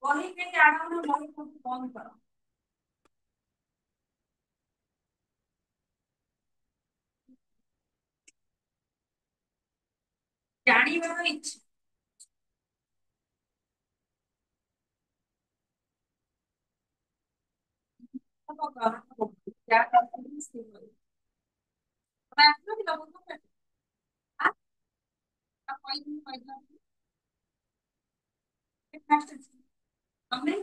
ବହି କେହି ଆଣଉନ ବହି ବନ୍ଦ କର। ଜାଣିବାର ଇଚ୍ଛା। ଯାହା କରୁଛନ୍ତି ସେ କରିବେ। ତମେ ଆସିବ କି ତମକୁ କହିଦିନ କହିଦିନ ଫାଷ୍ଟ ତମେ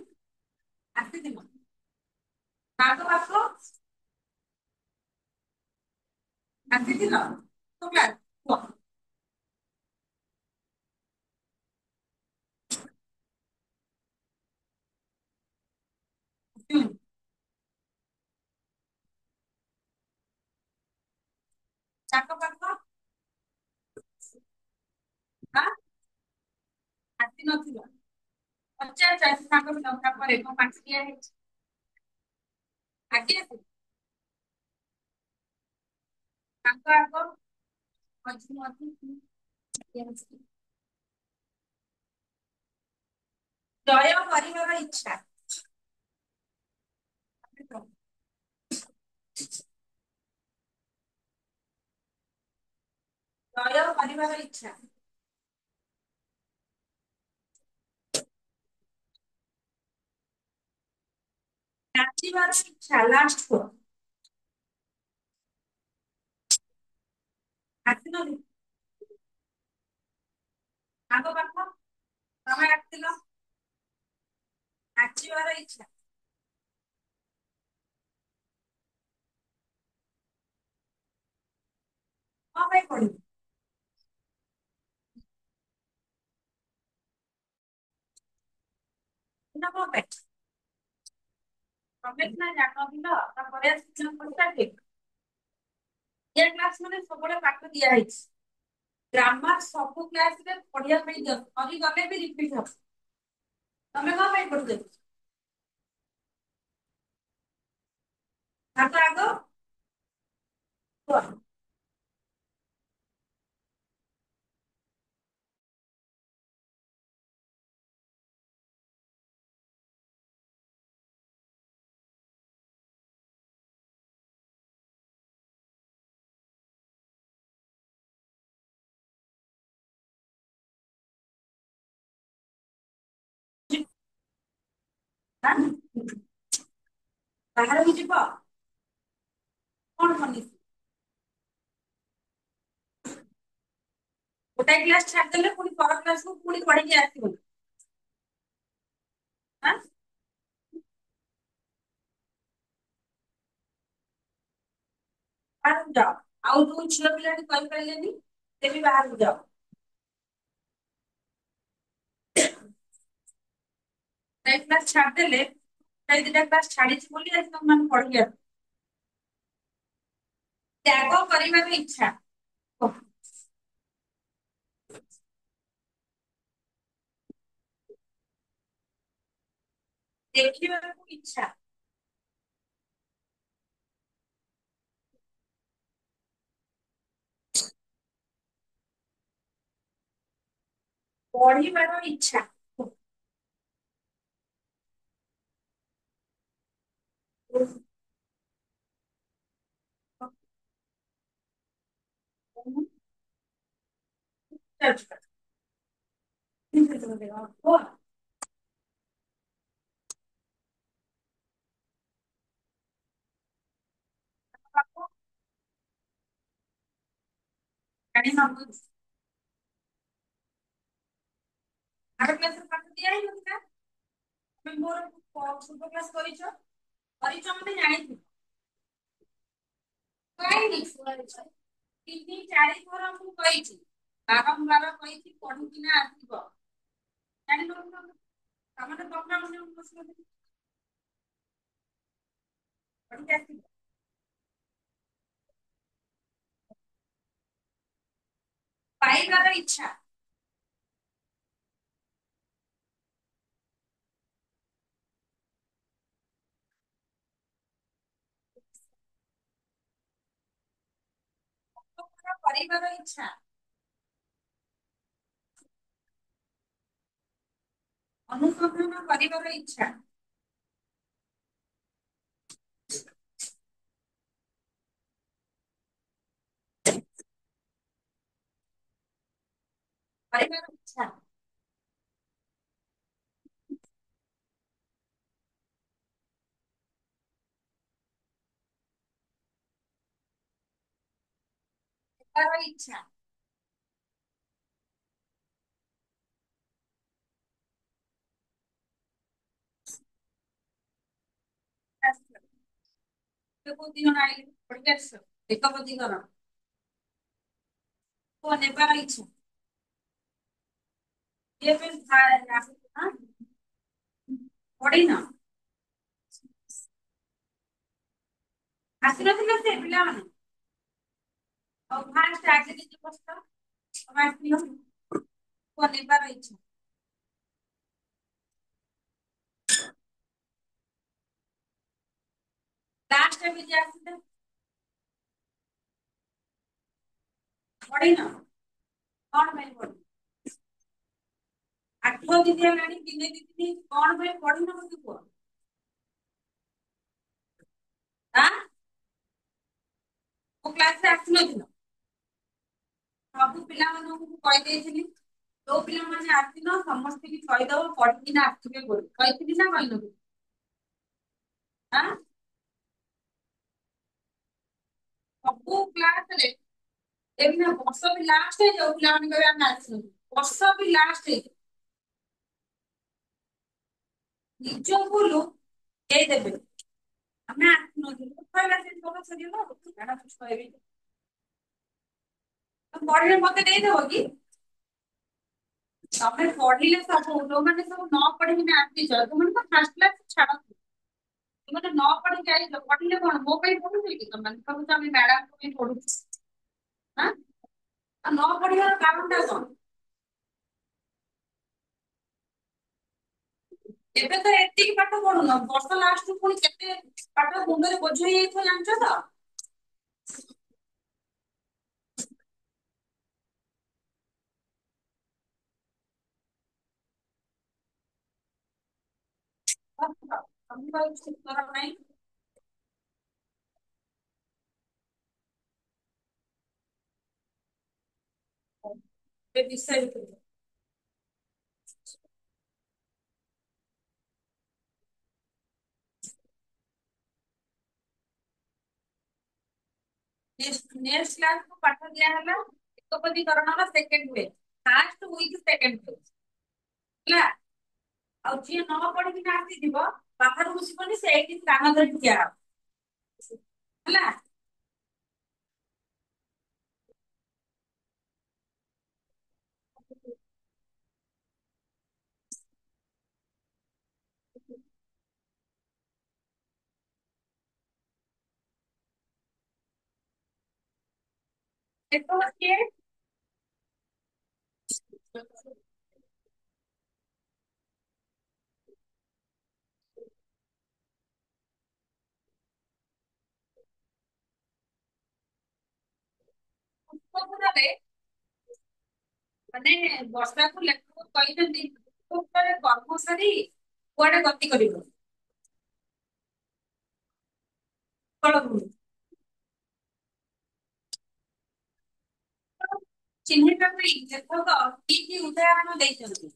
ଆସିଥିଲ ତାଙ୍କ ପାଖ ଆସିଥିଲ ତମେ କୁହ। ହୁଁ, ତାଙ୍କ ପାଖ ଆଁ, ଆସିନଥିଲ ପଚାର ସାଙ୍ଗ ତାପରେ କଣ ପାଠ ଦିଆ ହେଇଛି ଆଗେ ଆସ ତାଙ୍କ ଆଗ ମଝି ମଝି ଜୟ କରିବାର ଇଚ୍ଛା। ଜୟ କରିବାର ଇଚ୍ଛା। ନାଚିବାର ଇଚ୍ଛା ଲାଷ୍ଟ କୁହ। ଆସିନ ତାଙ୍କ ପାଖ ତମେ ଆସିଥିଲ ନାଚିବାର ଇଚ୍ଛା। କଣ ପାଇଁ ପଢିବ ନା କଣ ପାଇଁ ତମେ ସିନା ଜାଣିନଥିଲ ତାପରେ ଆସିକି ପଚାରିଲେ ଏ କ୍ଲାସ ମାନେ ସବୁବେଳେ ପାଠ ଦିଆ ହେଇଛି। ଗ୍ରାମାର ସବୁ କ୍ଲାସ ରେ ପଢିବା ପାଇଁ ଦିଅ ସରିଗଲେ ବି ରିପିଟ ହବ। ତମେ କଣ ପାଇଁ ପଢୁଛ ତାଙ୍କ ଆଗ କୁହ। ଆଁ? ବାହାରକୁ ଯିବ କଣ ବନେଇଛି ଗୋଟାଏ କ୍ଲାସ ଛାଡିଦେଲେ ପୁଣି ପର କ୍ଲାସକୁ ପୁଣି ପଢିକି ଆସିବ ଆଁ ବାହାରକୁ ଯାଅ ଆଉ ଯୋଉ ଝିଅ ପିଲାଟି କରିପାରିଲେନି ସେ ବି ବାହାରକୁ ଯାଅ। ଗୋଟାଏ କ୍ଲାସ ଛାଡିଦେଲେ ଗୋଟାଏ ଦିଟା କ୍ଲାସ ଛାଡିଛି ବୋଲି ଆଜି ତମ ମାନେ ପଢିକି ଆସ ତ୍ୟାଗ କରିବାର ଇଚ୍ଛା। ଓହ, ଦେଖିବାକୁ ଇଚ୍ଛା। ପଢିବାର ଇଚ୍ଛା। ଆର କ୍ଲାସରେ ପାଠ ଦିଆ ହେଇନଥିଲା ତମେ ମୋର ପୂର୍ବ କ୍ଲାସ କରିଛ କରିଛ ମାନେ ଜାଣିଥିବ କାହିଁକି ତିନି ଚାରି ଥର ମୁଁ କହିଛି ବାରମ୍ବାର କହିଛି ପଢିକିନା ଆସିବ ଜାଣିପାରୁନ ତମେ ତମେ ପଢିକି ଆସିବ ପାଇବାର ଇଚ୍ଛା। କରିବାର ଇଚ୍ଛା। ଅନୁସନ୍ଧାନ କରିବାର ଇଚ୍ଛା। କରିବାର ଇଚ୍ଛା। ହେବାର ଇଚ୍ଛା। ଏକପଦୀଗଣ ଆଇଲେ ପଢିକି ଆସିଛ। ଏକପଦୀଗଣ। କୁହ ନେବାର ଇଚ୍ଛା। ଏବେ ଆଁ? ପଢିନ? ଆସିନଥିଲେ ସେ ପିଲାମାନେ? ଆଉ ଫାଷ୍ଟ ଆଗେ ନିଜେ ବସିଲ। ତମେ ଆସିଥିଲ। କୁହ ନେବାର ଇଚ୍ଛା। ଲାଷ୍ଟ ବି ଯିଏ ଆସିଥିଲେ ପଢିନ? କଣ ପାଇଁ ପଢିନ? ଆଠ ଦିନ ହେଲାଣି ଦିନେ ଦି ଦିନ କଣ ପାଇଁ ପଢିନ ମତେ କୁହ? ଆଁ? ମୋ କ୍ଲାସରେ ଆସିନଥିଲ? ସବୁ ପିଲାମାନଙ୍କୁ ମୁଁ କହିଦେଇଥିଲି। ଯୋଉ ପିଲାମାନେ ଆସିନ ସମସ୍ତଙ୍କୁ କହିଦବ ପଢିକିନା ଆସିବେ ବୋଲି କହିଥିଲି ନା କହିନଥିଲି? ଆଁ? ସବୁ କ୍ଲାସରେ ଏଇନା ବର୍ଷ ବି ଲାଷ୍ଟ ହେଇଯାଉ ପିଲାମାନେ କହିବେ ଆମେ ଆସିନୁ। ବର୍ଷ ବି ଲାଷ୍ଟ ହେଇଯାଉ। ନିଜ ଭୁଲ ଦେଇଦେବେ। ଆମେ ଆସିନଥିଲୁ ସରିଲା ସେଇଠି କଥା ସରିଗଲା ଆଉ। ମ୍ୟାଡାମ କିଛି କହିବେନି। ତମେ ପଢିଲେ ମତେ ଦେଇଦବ କି? ତମେ ପଢିଲେ ସବୁ ଯୋଉମାନେ ସବୁ ନ ପଢିକିନା ଆସିଛ ତୁମେ ତ ଫାର୍ଷ୍ଟ କ୍ଲାସ ଛାଡ। ତୁମେ ନ ପଢିକି ଆଇଛ ପଢିଲେ କଣ ମୋ ପାଇଁ ପଢୁଛ କି ତମେ ଭାବୁଛ ଆମେ ମ୍ୟାଡାମଙ୍କ ପାଇଁ ପଢୁଛୁ। ଆଁ? ଆଉ ନ ପଢିବାର କାରଣ ଟା କଣ? ଏବେ ତ ଏତିକି ପାଠ ପଢୁନ ବର୍ଷ ଲାଷ୍ଟକୁ ପୁଣି କେତେ ପାଠ ମୁଣ୍ଡରେ ବୋଝ ହେଇଯାଇଥିବ ଜାଣିଛ ତ? ତମେ କହିଛ ଉତ୍ତର ନାହିଁ। ଏ ବିଷୟ ଭିତରେ ନେକ୍ସଟ କ୍ଲାସକୁ ପାଠ ଦିଆହେଲା ଏକପଦୀକରଣର second way first with second way ହେଲା। ଆଉ ଯିଏ ନ ପଢିକିନା ଆସିଥିବ ବାହାରକୁ ଯିବନି ସେଇଠି ସ୍ଥାନ ଧରି ଠିଆ ହବ ହେଲା। ଦେଖ କିଏ ପୁଷ୍ପପୁରରେ ମାନେ ବର୍ଷାକୁ ଲେଖକ କହିଛନ୍ତି ପୁଷ୍ପପୁରରେ କର୍ମ ସାରି କୁଆଡେ ଗତି କରିବ? ଫଳଭୂମି। ଚିହ୍ନିବା ପାଇଁ ଲେଖକ କି କି ଉଦାହରଣ ଦେଇଛନ୍ତି?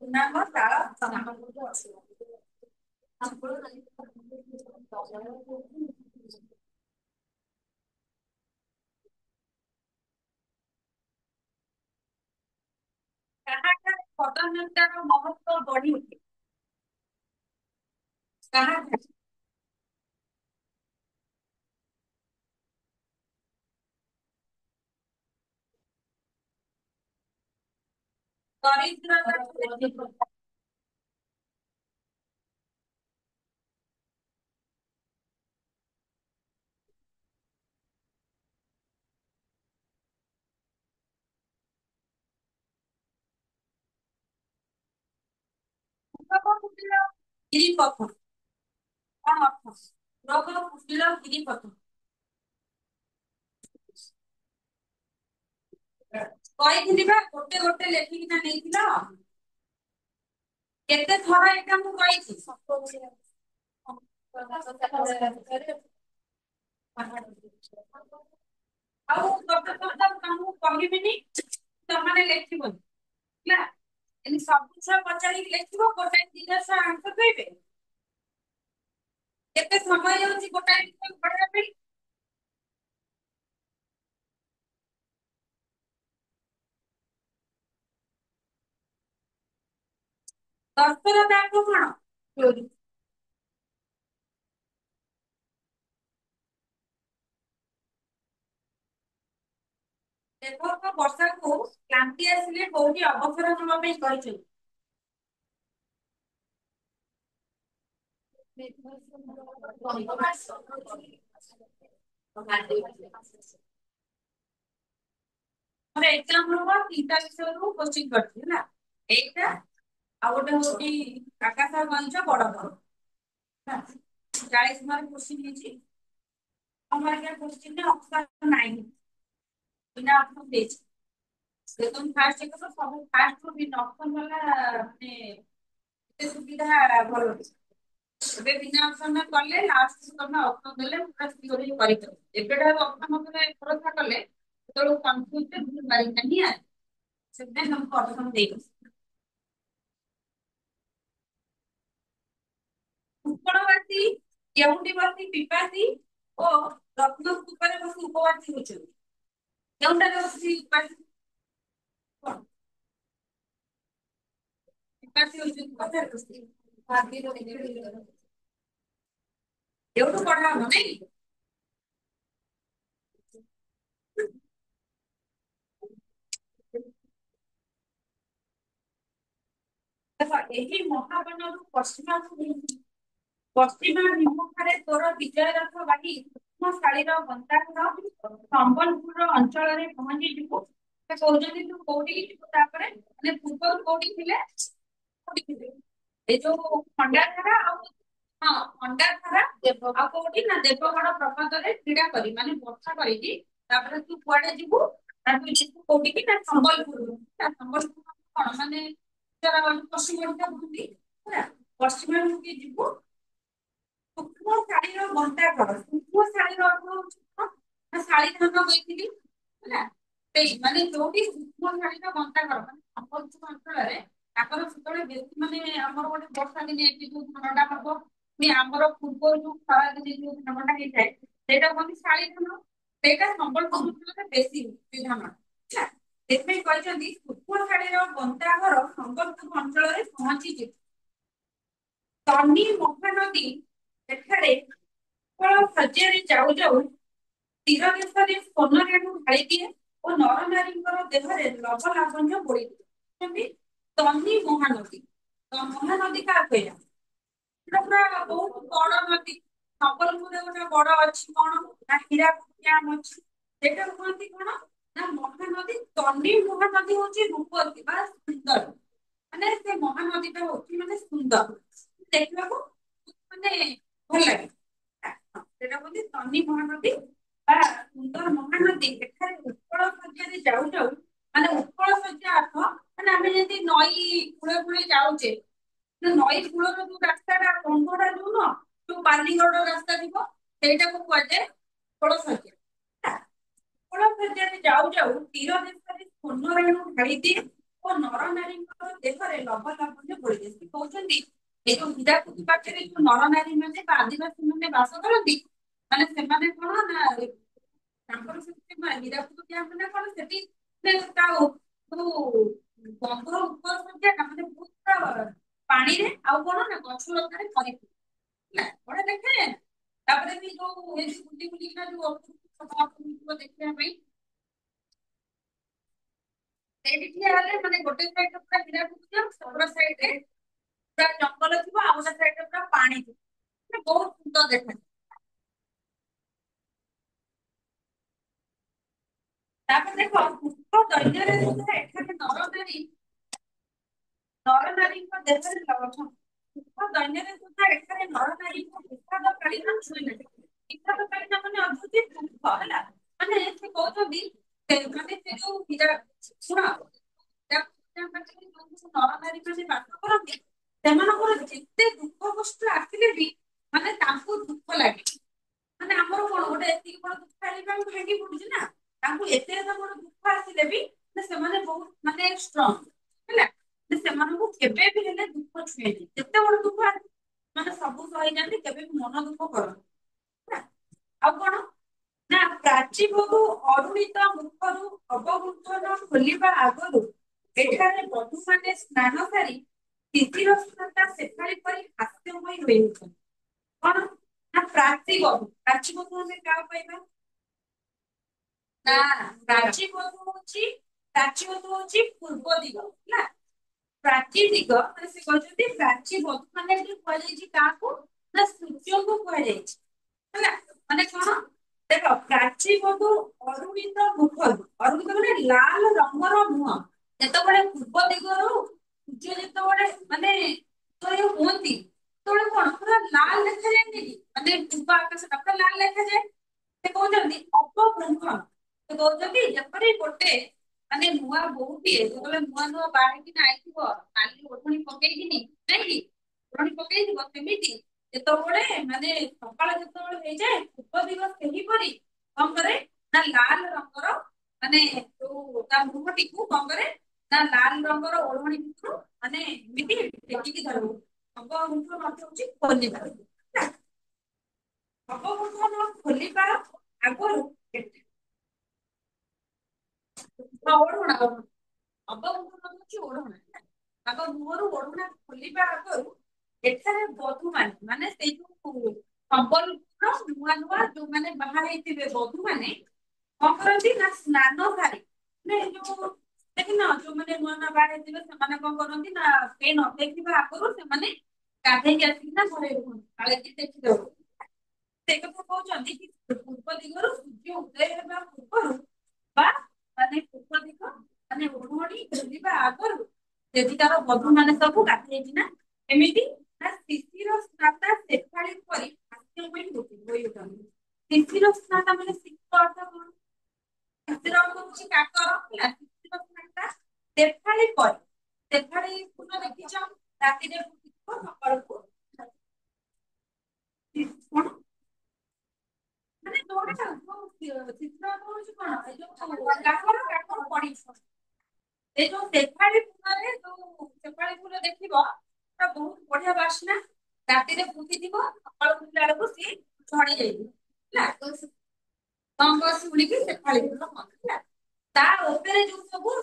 ସୁନାମ ତାଳ କାହାଠାରୁ ପଦନ୍ୟତାର ମହତ୍ଵ ବଢି ଉଠେ? କାହାଠାରୁ? ଦରିଦ୍ରତାକୁ ଗିରିପଥ କଣ ଅର୍ଥ? ରୋଗ କୁଟିଳ ଗିରିପଥ। କହିଥିଲି ବା ଗୋଟେ ଗୋଟେ ଲେଖିକିନା ନେଇଥିଲ। କେତେ ଥର ଏଇଟା ମୁଁ କହିଛି। ଆଉ ଗୋଟେ କଥା ତମକୁ କହିବିନି ତମମାନେ ଲେଖିବନି ହେଲା। ଏମିତି ସବୁ ଛୁଆ ପଚାରିକି ଲେଖିବ ଗୋଟାଏ ଦିଟା ଛୁଆ ଆନ୍ସର କହିବେ। କେତେ ସମୟ ଯାଉଛି ଗୋଟାଏ ଜିନିଷ ପଢିବା ପାଇଁ? ତତ୍ପରତା ଅର୍ଥ କଣ? ଲେଖକ ବର୍ଷାକୁ କ୍ଳାନ୍ତି ଆସିଲେ କୋଉଠି ଅବସର ନେବା ପାଇଁ କହିଛନ୍ତି? ମୋର ଏକ୍ଜାମ ହବ ତିନିଟା ବିଷୟରୁ କୋଶ୍ଚିନ୍ କରିଛି ହେଲା। ଏଇଟା ଆଉ ଗୋଟେ ହଉଛି ଆକାଶ କଇଁଛ ବଡ ଘର। 40 ମାର୍କ କୋଶ୍ଚିନ୍ ହେଇଛି। ଆମର ଏଇଟା କୋଶ୍ଚିନ୍ ଅପସନ ନାହିଁ ବିନା ଅପସନ ଦେଇଛି। ଦେଖନ୍ତୁ ଫାର୍ଷ୍ଟ ଏକ ସବୁ ଫାର୍ଷ୍ଟ ରୁ ଅପସନ ବାଲା ମାନେ ଏତେ ସୁବିଧା ଭଲ ଅଛି। ଏବେ ବିନା ଅପସନ କଲେ ଲାଷ୍ଟ ତମେ ଅପସନ ଦେଲେ ପୁରା ସିଓର ହେଇ କରିପାରିବ। ଏବେଠାରୁ ଅପସନ ଉପରେ ଭରସା କଲେ ସେତେବେଳକୁ କନଫ୍ୟୁଜ ରେ ଭୁଲ ମାରିକି ହିଁ ଆସିବ। ସେଥିପାଇଁ ତମକୁ ଅପସନ ଦେଇଛି। ଉତ୍କଳବାସୀ କେଉଁଠି ବସି ପିପାସୀ ଓ ରତ୍ନକୂପରେ ବସି ଉପବାସୀ ହେଉଛନ୍ତି। କେଉଁଟାରେ ବସି ଉପାସୀ କଣ? ପିପାସୀ ହଉଛନ୍ତି ଏଉଠୁ ପଢା ହବ ନାଇଁ। ଦେଖ ଏହି ମହାବନରୁ ପଶ୍ଚିମାଭିମୁଖରେ ତୋର ବିଜୟ ରଥ ବାହି ଶାଳୀର ଗନ୍ତାଘର ସମ୍ବଲପୁର ଅଞ୍ଚଳରେ ପହଞ୍ଚିଯିବୁ। ସେ କହୁଛନ୍ତି ତୁ କୋଉଠିକି ଯିବୁ ତାପରେ ମାନେ ପୂର୍ବରୁ କୋଉଠି ଥିଲେ? କୋଉଠି ଥିଲେ? ଏ ଯୋଉ ଖଣ୍ଡାଧାରା ଆଉ ହଁ ଖଣ୍ଡାଧାରା ଆଉ କୋଉଠି ନା ଦେବଗଡ ପ୍ରପାତରେ କ୍ରୀଡା କରି ମାନେ ବର୍ଷା କରିକି ତାପରେ ତୁ କୁଆଡେ ଯିବୁ ନା ତୁ ଯିବୁ କୋଉଠିକି ନା ସମ୍ବଲପୁର ସମ୍ବଲପୁର କଣ ମାନେ ପଶ୍ଚିମ ଓଡିଶା ବୁଲି ହେଲା ପଶ୍ଚିମବଙ୍ଗ ଯିବୁ ସୂକ୍ଷ୍ମ ଶାଢୀର ଗନ୍ତାଘର ସୂକ୍ଷ୍ମ ଶାଢୀର ଅର୍ଥ ହଉଛି କଣ ନା ଶାଢୀ ଧନ କହିଥିଲି ହେଲା ସେଇ ମାନେ ଯୋଉଠି ସୂକ୍ଷ୍ମ ଶାଢୀର ଗନ୍ତାଘର ମାନେ ସମ୍ବଲପୁର ଅଞ୍ଚଳରେ ତାଙ୍କର ସେତେବେଳେ ବେଶୀ ମାନେ ଆମର ଗୋଟେ ବର୍ଷା ଦିନେ ଏଠି ଯୋଉ ଧାନଟା ହବ ଆମର ପୂର୍ବରୁ ଯୋଉ ଖରା ଦିନେ ଯୋଉ ଧାନଟା ହେଇଥାଏ ସେଇଟା କୁହନ୍ତି ଶାଳୀ ଧାନ ସେଇଟା ସମ୍ବଲପୁର ଅଞ୍ଚଳରେ ବେଶୀ ହୁଏ ଧାନ ହେଲା ସେଥିପାଇଁ କହିଛନ୍ତି ସୂକ୍ଷ୍ମ ଶାଢୀର ଗନ୍ତାଘର ସମ୍ବଲପୁର ଅଞ୍ଚଳରେ ପହଞ୍ଚିଯିବ। ତନି ମହାନଦୀ ଏଠାରେ ଉତ୍କଳ ଶଯ୍ୟାରେ ଯାଉ ଯାଉ ତୀର ଦେଶରେ ସ୍ୱର୍ଣ୍ଣ ରେଣୁ ଢାଳିଦିଏ ଓ ନର ନାରୀଙ୍କର ଦେହରେ ଲବ ଲାବଣ୍ୟ ବୋଳିଦିଏ। ତନି ମହାନଦୀ ମହାନଦୀ କାହାକୁ କହିଲା? ସେଟା ପୁରା ବହୁତ ବଡ ନଦୀ ସମ୍ବଲପୁରରେ ଗୋଟେ ବଡ ଅଛି କଣ ନା ହୀରାକୁଦ ଡ୍ୟାମ ଅଛି ସେଇଟା କୁହନ୍ତି କଣ ନା ମହାନଦୀ ତନି ମହାନଦୀ ହଉଛି ରୂପତୀ ବା ସୁନ୍ଦର ମାନେ ସେ ମହାନଦୀଟା ହଉଛି ମାନେ ସୁନ୍ଦର ଦେଖିବାକୁ ମାନେ ଭଲ ଲାଗେ ସେଟା ହଉଛି ତନି ମହାନଦୀ ବା ସୁନ୍ଦର ମହାନଦୀ ଏଠାରେ ଉତ୍କଳ ଶଯ୍ୟାରେ ଯାଉ ଯାଉ ମାନେ ଉତ୍କଳ ଶଯ୍ୟା ଅର୍ଥ ମାନେ ଆମେ ଯେମିତି ନଈ କୂଳେ କୂଳେ ଯାଉଛେ ନଈ କୂଳର ଯୋଉ ରାସ୍ତାଟା ବନ୍ଧଟା ଯୋଉ ନୁହଁ ଯୋଉ ବାଲିଗଡ ରାସ୍ତା ଥିବ ସେଇଟାକୁ କୁହାଯାଏ ଉତ୍କଳ ଶଯ୍ୟା ହେଲା। ଉତ୍କଳ ଶଯ୍ୟାରେ ଯାଉ ଯାଉ ତୀର ଦେଶରେ ସ୍ୱର୍ଣ୍ଣ ରେଣୁ ଢାଳିଦିଏ ଓ ନର ନାରୀଙ୍କର ଦେହରେ ଲବ ଲାବଣ୍ୟ ବୋଳିଦିଏ ସେ କହୁଛନ୍ତି ଏଇ ଯୋଉ ହୀରାକୁଦ ପାଖରେ ଯୋଉ ନର ନାରୀ ମାନେ ବା ଆଦିବାସୀ ମାନେ ବାସ କରନ୍ତି ମାନେ ସେମାନେ କଣ ନା ତାଙ୍କର ସେଠି ହୀରାକୁଦ ଡ୍ୟାମ ନା କଣ ସେଠି ତା ଯୋଉ ବନ୍ଧର ଉତ୍କଳ ଶଯ୍ୟା ମାନେ ବହୁତ ପାଣିରେ ଆଉ କଣ ନା ଗଛ ଲତାରେ ଭରିଥିବ ହେଲା ବଢିଆ ଦେଖାଯାଏ ନା ତାପରେ ବି ଯୋଉ ଏ ବୁଲି ବୁଲିକା ଯୋଉ ଦେଖିବା ପାଇଁ ସେଇଠି ଠିଆ ହେଲେ ମାନେ ଗୋଟେ ସାଇଡରେ ପୁରା ହୀରାକୁଦ ଡ୍ୟାମ ସେପଟ ସାଇଡରେ ପୁରା ଜଙ୍ଗଲ ଥିବ ଆଉ ଗୋଟେ ସାଇଡରେ ପୁରା ପାଣି ଥିବ ମାନେ ବହୁତ ସୁନ୍ଦର ଦେଖାଯାଏ। ତାପରେ ଦେଖ କୃଷ୍ଣ ଦୈନ୍ୟରେ ଏଠାରେ ନର ନାରୀଙ୍କ ଦେହରେ ଲଗନ ଦୈନ୍ୟଦିନ ସୁଦ୍ଧା ଏଠାରେ ନରନାରୀଙ୍କୁ ବିଷାଦକାଳୀନ ଛୁଇଁଲେ। ବିଷାଦକାଳୀନ ମାନେ ଅଦ୍ଭୁତ ଦୁଃଖ ହେଲା। ମାନେ ସେ କହୁଛନ୍ତି ମାନେ ସେ ଯୋଉ ଶୁଣ ନରନାରୀ ମାନେ ବାସ କରନ୍ତି ସେମାନଙ୍କର ଯେତେ ଦୁଃଖ କଷ୍ଟ ଆସିଲେ ବି ମାନେ ତାଙ୍କୁ ଦୁଃଖ ଲାଗେ। ମାନେ ଆମର କଣ ଗୋଟେ ଏତିକି ବଡ ଦୁଃଖ ହେଲେ ବି ଆମକୁ ଭାଙ୍ଗି ପଡୁଛି ନା। ତାଙ୍କୁ ଏତେ ବଡ ଦୁଃଖ ଆସିଲେ ବି ସେମାନେ ବହୁତ ମାନେ ଷ୍ଟ୍ରଙ୍ଗ ହେଲା। ସେମାନଙ୍କୁ କେବେ ବି ହେଲେ ଦୁଃଖ ଛୁଏଁନି ଯେତେ ବଡ ଦୁଃଖ ଆସୁ ମାନେ ସବୁ ସହିଯାନ୍ତି କେବେ ବି ମନ ଦୁଃଖ କରନ୍ତି ହେଲା। ଆଉ କଣ ନା ପ୍ରାଚୀ ବହୁ ଅରୁଣିତ ମୁଖରୁ ଅବଗୁଣ୍ଠନ ଖୋଲିବା ଆଗରୁ ଏଠାରେ ବଧୂମାନେ ସ୍ନାନ ସାରି ଶିଶିର ସେଫାଳି ପରି ହାସ୍ୟମୟୀ ହୋଇଉଠନ୍ତି। କଣ ନା ପ୍ରାଚୀ ବଧୂ ଆମେ କାହାକୁ କହିବା? ନା ପ୍ରାଚୀ ବଧୂ ହଉଛି ପୂର୍ବ ଦିଗ ହେଲା। ପ୍ରାଚୀ ଦିଗ ମାନେ ସେ କହିଛନ୍ତି ପ୍ରାଚୀ ବଧୂ ମାନେ ଏଠି କୁହାଯାଇଛି କାହାକୁ ନା ସୂର୍ଯ୍ୟଙ୍କୁ କୁହାଯାଇଛି ହେଲା। ମାନେ କଣ ଦେଖ ପ୍ରାଚୀ ବଧୂ ଅରୁଣିତ ମୁଖରୁ ଅରୁଣିତ ମାନେ ଲାଲ ରଙ୍ଗର ମୁହଁ ଯେତେବେଳେ ପୂର୍ବ ଦିଗରୁ ସୂର୍ଯ୍ୟ ଯେତେବେଳେ ମାନେ ଉଦୟ ହୁଅନ୍ତି ସେତେବେଳେ କଣ ପୁରା ଲାଲ ଦେଖାଯାଏନି କି ମାନେ ପୂର୍ବ ଆକାଶଟା ପୁରା ଲାଲ ଦେଖାଯାଏ। ସେ କହୁଛନ୍ତି ଅପଗୁଣ୍ଠନ ସେ କହୁଛନ୍ତି ଯେପରି ଗୋଟେ ମାନେ ନୂଆ ବୋହୂଟିଏ ଯେତେବେଳେ ନୂଆ ନୂଆ ବାହା ହେଇକିନା ଆଇଥିବ ନାଲି ଓଢଣି ପକେଇକିନି ନାଇଁ କି ଓଢଣି ପକେଇଥିବ ସେମିତି ଯେତେବେଳେ ମାନେ ସକାଳ ଯେତେବେଳେ ହେଇଯାଏ ପୂର୍ବ ଦିଗ ସେହିପରି କଣ କରେ ନା ଲାଲ ରଙ୍ଗର ମାନେ ଯୋଉ ତା ମୁହଁଟିକୁ କଣ କରେ ନା ଲାଲ ରଙ୍ଗର ଓଢଣି ଭିତରୁ ମାନେ ଏମିତି ଟେକିକି ଧରିବ। ଅପଗୁଣ୍ଠନ ଅର୍ଥ ହଉଛି ଖୋଲିବା ହେଲା। ଅପଗୁଣ୍ଠନ ଖୋଲିବା ଆଗରୁ ଓଢଣା ଅପଗୁଣ୍ଠନ ହଉଛି ଓଢଣା ହେଲା। ତାଙ୍କ ମୁହଁରୁ ଓଢଣା ଖୋଲିବା ଆଗରୁ ଏଠାରେ ବଧୂମାନେ ମାନେ ସେଇ ଯୋଉ ସମ୍ବଲପୁରର ନୂଆ ନୂଆ ଯୋଉମାନେ ବାହା ହେଇଥିବେ ବଧୂ ମାନେ କଣ କରନ୍ତି ନା ସ୍ନାନ ସାରି ମାନେ ଯୋଉ ଦେଖିନ ଯୋଉମାନେ ନୂଆ ନୂଆ ବାହା ହେଇଥିବେ ସେମାନେ କଣ କରନ୍ତି ନା କେହି ନ ଦେଖିବା ଆଗରୁ ସେମାନେ ଗାଧେଇକି ଆସିକିନା ଘରେ ରୁହନ୍ତି କାଳେ କିଏ ଦେଖିଦବ। ସେ କଥା କହୁଛନ୍ତି କି ପୂର୍ବ ଦିଗରୁ ସୂର୍ଯ୍ୟ ଉଦୟ ହେବା ପୂର୍ବରୁ ବା ମାନେ ପୂର୍ବ ଦିଗ ମାନେ ଓଢଣି ଖୋଲିବା ଆଗରୁ ସେଠିକାର ବଧୂ ମାନେ ସବୁ ଗାଧେଇକିନା ଏମିତି ନା ଶିଶିର ଶେଫାଳି ପରି ହାସ୍ୟମୟୀ ହୋଇଉଠନ୍ତି। ଶିଶିର ସ୍ନାନ ମାନେ ଶୀତ ଅର୍ଥ କଣ? ଶିଶିର ଅର୍ଥ ହଉଛି କାକର ହେଲା ଶିଶିର ସ୍ନାନ ଶେଫାଳି ପରି ଶେଫାଳି ଫୁଲ ଦେଖିଛ ରାତିରେ ଫୁଟିଥିବ ସକାଳକୁ କଣ ମାନେ ଯୋଉଟା ଚିତ୍ର ହଉଛି କଣ ଏ ଯୋଉ କାକର ପଡିଛି। ଏଇ ଯୋଉ ଶେଫାଳି ଫୁଲରେ ଯୋଉ ଶେଫାଳି ଫୁଲ ଦେଖିବ ତା ବହୁତ ବଢିଆ ବାସ୍ନା ରାତିରେ ଫୁଟିଥିବ ସକାଳୁ ଉଠିଲା ବେଳକୁ ସିଏ ଝଡି ଯାଇଥିବ ହେଲା। ଟଙ୍କ ଶିଉଳିକି ଶେଫାଳି ଫୁଲ କହନ୍ତି ହେଲା। ତା ଉପରେ ଯୋଉ ସବୁ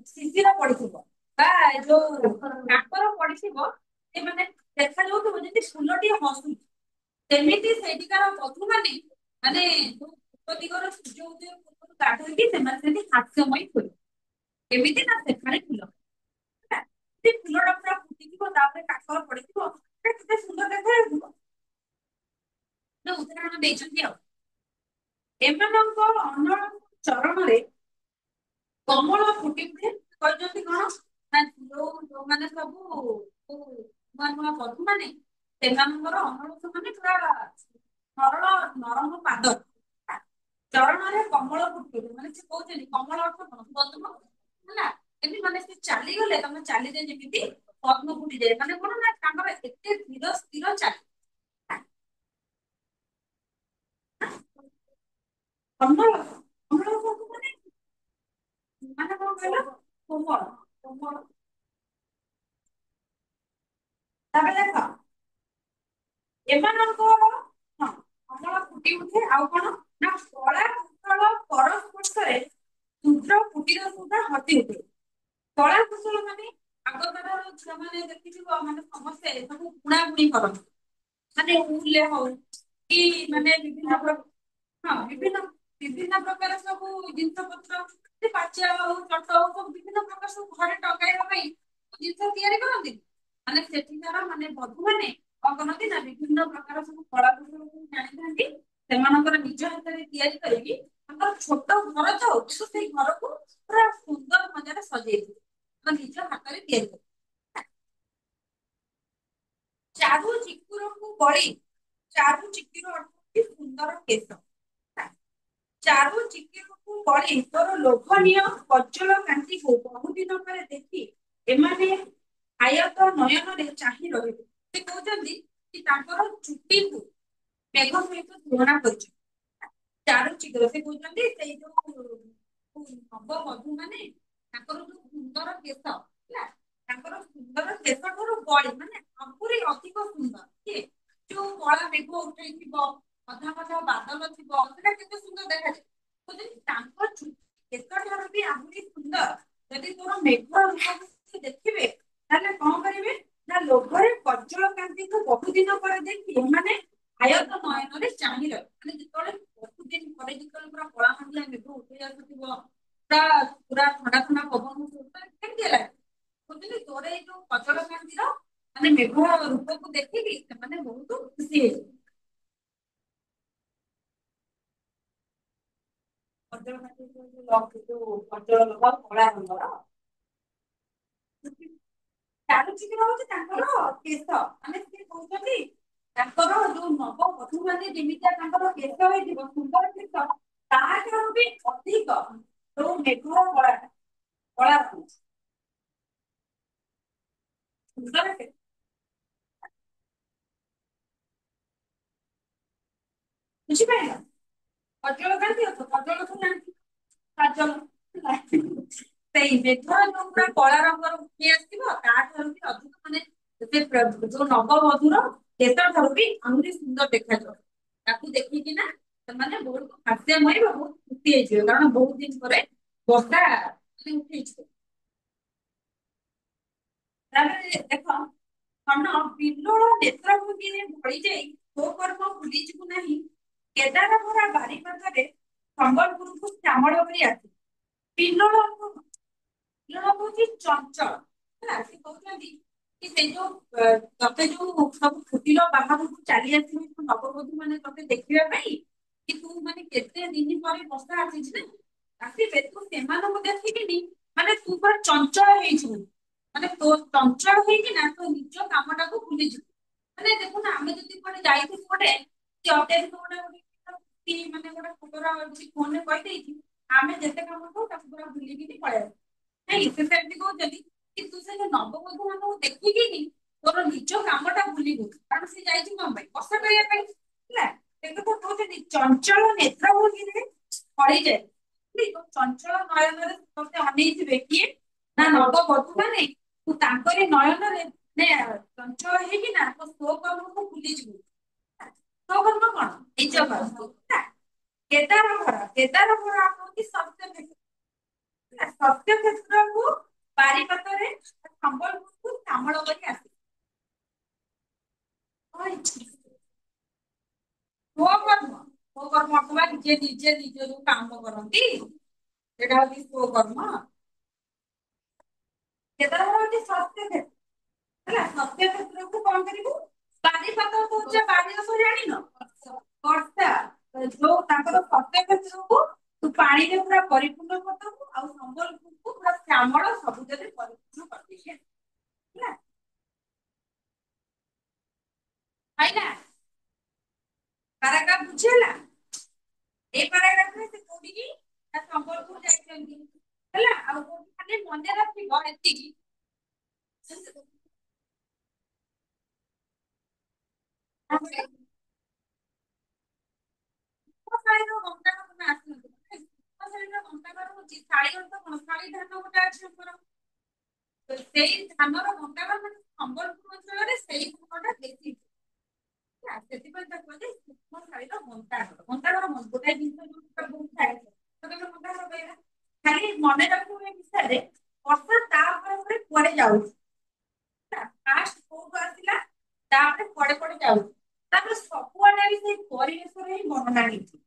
ଶିଶିର ପଡିଥିବ ବା ଯୋଉ କାକର ପଡିଥିବ ସେ ମାନେ ଦେଖାଯାଉଥିବ ଯେମିତି ଫୁଲଟିଏ ହସୁଛି। ସେମିତି ସେଇଠିକାର ବଧୂ ମାନେ ଯୋଉ ପୂର୍ବ ଦିଗର ସୂର୍ଯ୍ୟ ଉଦୟ ପୂର୍ବରୁ ଗାଧେଇକି ସେମାନେ ସେମିତି ହାସ୍ୟମୟୀ ଥିଲେ। କେମିତି ନା ଶେଫାଳି ଫୁଲ ହେଲା। ସେ ଫୁଲଟା ପୁରା ଫୁଟିଥିବ ତାପରେ କାକର ପଡିଥିବ କେତେ ସୁନ୍ଦର ଦେଖାଯାଉଥିବ। ଗୋଟେ ଉଦାହରଣ ଦେଇଛନ୍ତି ଆଉ। ଏମାନଙ୍କ ଅନଳ ଚରଣରେ କମଳ ଫୁଟି ଉଠେ କହିଛନ୍ତି କଣ ନା ଯୋଉମାନେ ସବୁ ନୂଆ ନୂଆ ବଧୂ ମାନେ ସେମାନଙ୍କର ଅନଳସ ମାନେ ପୁରା ସରଳ ନରମ ପାଦ ଚରଣରେ କମଳ ଫୁଟିବ ମାନେ ସେ କହୁଛନ୍ତି କମଳ ଅର୍ଥ କଣ ପଦ୍ମ ହେଲା ଏମିତି ମାନେ ସେ ଚାଲିଗଲେ ତମେ ଚାଲିଲେ ଯେମିତି ପଦ୍ମ ଫୁଟିଯାଏ ମାନେ କଣ ନା ତାଙ୍କର ଏତେ ଧୀର ସ୍ଥିର ଚାଲି। କମଳ କମଳ ମାନେ ମାନେ କଣ କହିଲ କୋମଳ କୋମଳ ତାପରେ ଦେଖ ଏମାନଙ୍କ ହଁ କମଳ ଫୁଟି ଉଠେ ଆଉ କଣ ନା କଳା କୁଶଳ ପରସ୍ପର୍ଶରେ କ୍ଷୁଦ୍ର କୁଟୀର ସୁଦ୍ଧା ହସି ଉଠେ। କଳା କୁଶଳ ମାନେ ଆଗକାଳର ଝିଅ ମାନେ ଦେଖିଥିବ ମାନେ ସମସ୍ତେ ସବୁ ବୁଣା ବୁଣି କରନ୍ତି। ମାନେ ଉଲରେ ହଉ କି ମାନେ ବିଭିନ୍ନ ହଁ ବିଭିନ୍ନ ପ୍ରକାର ସବୁ ଜିନିଷ ପତ୍ର ପାଚିଆ ହଉ ଚଟ ହଉ ସବୁ ବିଭିନ୍ନ ପ୍ରକାର ସବୁ ଘରେ ଟଙ୍ଗାଇବା ପାଇଁ ଜିନିଷ ତିଆରି କରନ୍ତି ମାନେ ସେଠିକାର ମାନେ ବଧୂ ମାନେ କଣ କରନ୍ତି ନା ବିଭିନ୍ନ ପ୍ରକାର ସବୁ କଳା କୌଶଳ ଜାଣିଥାନ୍ତି ସେମାନଙ୍କର ନିଜ ହାତରେ ତିଆରି କରିକି ତାଙ୍କର ଛୋଟ ଘର ଥାଉ କିନ୍ତୁ ସେଇ ଘରକୁ ପୁରା ସୁନ୍ଦର ମଜାରେ ସଜେଇଥିବେ। ତାଙ୍କ ନିଜ ହାତରେ ତିଆରି କରି। ଚାରୁ ଚିକୁରକୁ ବଳି, ଚାରୁ ଚିକିର ଅର୍ଥ ହଉଛି ସୁନ୍ଦର କେଶ। ଚାରୁ ଚିକିରକୁ ବଳି ତୋର ଲୋଭନୀୟ କଜ୍ଜଳ କାନ୍ତିକୁ ବହୁଦିନ ପରେ ଦେଖି ଏମାନେ ଆୟତ ନୟନରେ ଚାହିଁ ରହିବେ। ସେ କହୁଛନ୍ତି କି ତାଙ୍କର ଚୁଟିକୁ ମେଘ ସହିତ ତୁଳନା କରିଛନ୍ତି। ଚାରୁ ଚିକିର ସେ କହୁଛନ୍ତି ସେଇ ଯୋଉ ନବବଧୂ ମାନେ ତାଙ୍କର ଯୋଉ ସୁନ୍ଦର କେଶ ହେଲା, ତାଙ୍କର ସୁନ୍ଦର କେଶ ଠାରୁ ବଳି ମାନେ ଆହୁରି ଅଧିକ ସୁନ୍ଦର କିଏ, ଯୋଉ କଳା ମେଘ ଉଠେଇଥିବ, ଅଧା ଅଧା ବାଦଲ ଥିବ, ସେଟା କେତେ ସୁନ୍ଦର ଦେଖାଯାଏ। କହୁଛନ୍ତି ତାଙ୍କ କେଶ ଠାରୁ ବି ଆହୁରି ସୁନ୍ଦର ଯଦି ତୋର ମେଘ ରୂପକୁ ସେ ଦେଖିବେ, ତାହେଲେ କଣ କରିବେ ନା ଲୋଭରେ କଜ୍ଜଳ କାନ୍ତିକୁ ବହୁଦିନ ପରେ ଦେଖି ଏମାନେ ଆୟତ ନୟନରେ ଚାହିଁ ରହିବେ। ମାନେ ଯେତେବେଳେ ବହୁଦିନ ପରେ ଯେତେବେଳେ ପୁରା କଳାହାଣ୍ଡିଆ ମେଘ ଉଠେଇ ଆସୁଥିବ, ପୁରା ପୁରା ଥଣ୍ଡା ଥଣ୍ଡା ପବନ ହଉଥିବ, କେମିତି ଲାଗେ। କହୁଛନ୍ତି ତୋର ଏଇ ଯୋଉ କଜଳ କାନ୍ତିର ମାନେ ମେଘ ରୂପକୁ ଦେଖିକି ସେମାନେ ବହୁତ ଖୁସି ହେଇଯିବେ। କଜଳ କାନ୍ତି ଯୋଉ କଜଳ ଲଗାଉ କଳା ରଙ୍ଗର, ଚାଲୁଛି ହଉଛି ତାଙ୍କର କେଶ ମାନେ ସେ କହୁଛନ୍ତି ତାଙ୍କର ଯୋଉ ନବବଧୂ ମାନେ ଯେମିତିଆ ତାଙ୍କର କେଶ ହେଇଥିବ ସୁନ୍ଦର କେଶ, ତାଠାରୁ ବି ଅଧିକ ଯୋଉ ମେଘ କଳା କଳା ରହୁଛି ସୁନ୍ଦର କେଶ। ବୁଝିପାରିଲ, କଜଳ କାନ୍ତି ଅର୍ଥ କଜଳ ତ ଜାଣିଥିବ କାଜଲ ହେଲା। ସେଇ ମେଘ ଯୋଉ ପୁରା କଳା ରଙ୍ଗର ଉଠି ଆସିଥିବ ତାଠାରୁ ବି ଅଧିକ ମାନେ ସେ ଯୋଉ ନବବଧୂର କେଶ ଠାରୁ ବି ଆହୁରି ସୁନ୍ଦର ଦେଖାଯିବ। ତାକୁ ଦେଖିକିନା ସେମାନେ ବହୁତ ହାସ୍ୟମୟ ବା ବହୁତ ଖୁସି ହେଇଯିବେ, କାରଣ ବହୁତ ଦିନ ପରେ ବର୍ଷା ମାନେ ଉଠେଇଛି। ତାପରେ ଦେଖ ଧନ ବିଲୋଳ ନେତ୍ର ଭଙ୍ଗିରେ ଭଳିଯାଇ ତୋ କର୍ମ ଭୁଲିଯିବୁ ନାହିଁ, କେଦାର ଭରା ବାରିପଦାରେ ସମ୍ବଲପୁରକୁ ଶ୍ୟାମଳ କରି ଆସି। ବିଲୋଳ ବିଲୋଳ ହଉଛି ଚଞ୍ଚଳ ହେଲା, ସେ କହୁଛନ୍ତି କି ସେଇ ଯୋଉ ତତେ ଯୋଉ ସବୁ ଫୁଟିଲ ବାହାରକୁ ଚାଲି ଆସିବେ ଯୋଉ ନବବଧୂ ମାନେ ତତେ ଦେଖିବା ପାଇଁ, କି ତୁ ମାନେ କେତେ ଦିନ ପରେ ବର୍ଷା ଆସିଛି ନା, ଆସିବେ ତୁ ସେମାନଙ୍କୁ ଦେଖିକିନି ମାନେ ତୁ ପୁରା ଚଞ୍ଚଳ ହେଇଯିବୁ। ମାନେ ତୋ ଚଞ୍ଚଳ ହେଇକି ନା ତୋ ନିଜ କାମ ଟାକୁ ଭୁଲିଯିବୁ। ମାନେ ଦେଖୁନ ଆମେ ଯଦି କୁଆଡେ ଯାଇଥିବୁ ଗୋଟେ କି ଅତ୍ୟଧିକ ମାନେ ଗୋଟେ ଖବର ଅଛି ଫୋନରେ କହିଦେଇଛି, ଆମେ ଯେତେ କାମ ଥାଉ ତାକୁ ପୁରା ଭୁଲିକିନି ପଳେଇ ଆସିବୁ। ନାଇଁ ସେ ସେମିତି କହୁଛନ୍ତି କି ତୁ ସେ ଯୋଉ ନବବଧୂ ମାନଙ୍କୁ ଦେଖିକିନି ତୋର ନିଜ କାମ ଟା ଭୁଲିବୁ, କାରଣ ସେ ଯାଇଛି କଣ ପାଇଁ ବର୍ଷା କରିବା ପାଇଁ ହେଲା। ସେ କଥା କହୁଛନ୍ତି ଚଞ୍ଚଳ ନେତ୍ର ଭଙ୍ଗିରେ ପଡିଯାଏ, ଚଞ୍ଚଳ ନୟନରେ ତତେ ଅନେଇଥିବେ କିଏ ନା ନବବଧୂ ମାନେ, ତୁ ତାଙ୍କରି ନୟନରେ ମାନେ ଚଞ୍ଚଳ ହେଇକି ନା ତୋ ସ୍ୱକର୍ମକୁ ଭୁଲିଯିବୁ। ତୋ କର୍ମ କଣ ନିଜ କର୍ମ ହେଲା। କେଦାର ଭରା, କେଦାର ଭରା ହଉଛି ସତ୍ୟ, ସତ୍ୟ କ୍ଷେତ୍ରକୁ ବାରିପଦରେ ସମ୍ବଲପୁରକୁ ଶ୍ୟାମଳ କରି ଆସେ। ସ୍ୱକର୍ମ, ସ୍ୱକର୍ମ ଅଥବା ନିଜେ ନିଜେ ନିଜ ଯୋଉ କାମ କରନ୍ତି ସେଇଟା ହଉଛି ସ୍ୱକର୍ମ। କେଦାର ହଉଛି ସତ୍ୟ କ୍ଷେତ୍ର ହେଲା, ସତ୍ୟ କ୍ଷେତ୍ରକୁ କଣ କରିବୁ ବାରିପଦ କହୁଛ ବାରି ଅର୍ଥ ଜାଣିନ ବର୍ଷା, ଯୋଉ ତାଙ୍କର ସତ୍ୟ କ୍ଷେତ୍ରକୁ ତୁ ପାଣିରେ ପୁରା ପରିପୂର୍ଣ୍ଣ କରିଦବୁ, ଆଉ ସମ୍ବଲପୁରକୁ ପୁରା ଶ୍ୟାମଳ ସବୁଜରେ ପରିପୂର୍ଣ୍ଣ କରିଦେଇକି ଆସିବୁ ହେଲା। ଭାଇନା ପାରାଗ୍ରାଫ ବୁଝି ହେଲା। ଏଇ ପାରାଗ୍ରାଫରେ ସେ କୋଉଠିକି ନା ସମ୍ବଲପୁର ଯାଇଛନ୍ତି ହେଲା, ଆଉ କୋଉଠି ଖାଲି ମନେ ରଖିବ ଏତିକି। ଶାଢୀର ଗନ୍ତାଘର ତମେ ଆସିନଥିବ, ଶାଢୀର ଗନ୍ତାଘର ହଉଛି ଶାଢୀ ଅର୍ଥ କଣ ଶାଢୀ ଧାନ ଗୋଟେ ଅଛି ଆମର, ତ ସେଇ ଧାନର ଗନ୍ତାଘର ମାନେ ସମ୍ବଲପୁର ଅଞ୍ଚଳରେ ସେଇ ଧାନଟା ବେଶୀ ହେଲା, ସେଥିପାଇଁ ତାକୁ କୁହାଯାଏ ସୂକ୍ଷ୍ମ ଶାଳୀର ଗନ୍ତାଘର। ଗନ୍ତାଘର ଗୋଟାଏ ଜିନିଷ ଯୋଉଟା ବହୁତ ଥାଏ ତ ତାକୁ ଗନ୍ତାଘର କହିଲା। ଖାଲି ମନେ ରଖିବୁ ଏ ବିଷୟରେ ବର୍ଷା ତାପରେ ପରେ କୁଆଡେ ଯାଉଛି ହେଲା, ଫାଷ୍ଟ କୋଉଠୁ ଆସିଲା ତାପରେ କୁଆଡେ କୁଆଡେ ଯାଉଛି, ତାପରେ ସବୁଆଡେ ବି ସେଇ ପରିବେଶରେ ହିଁ ବର୍ଣ୍ଣନା ହେଇଛି।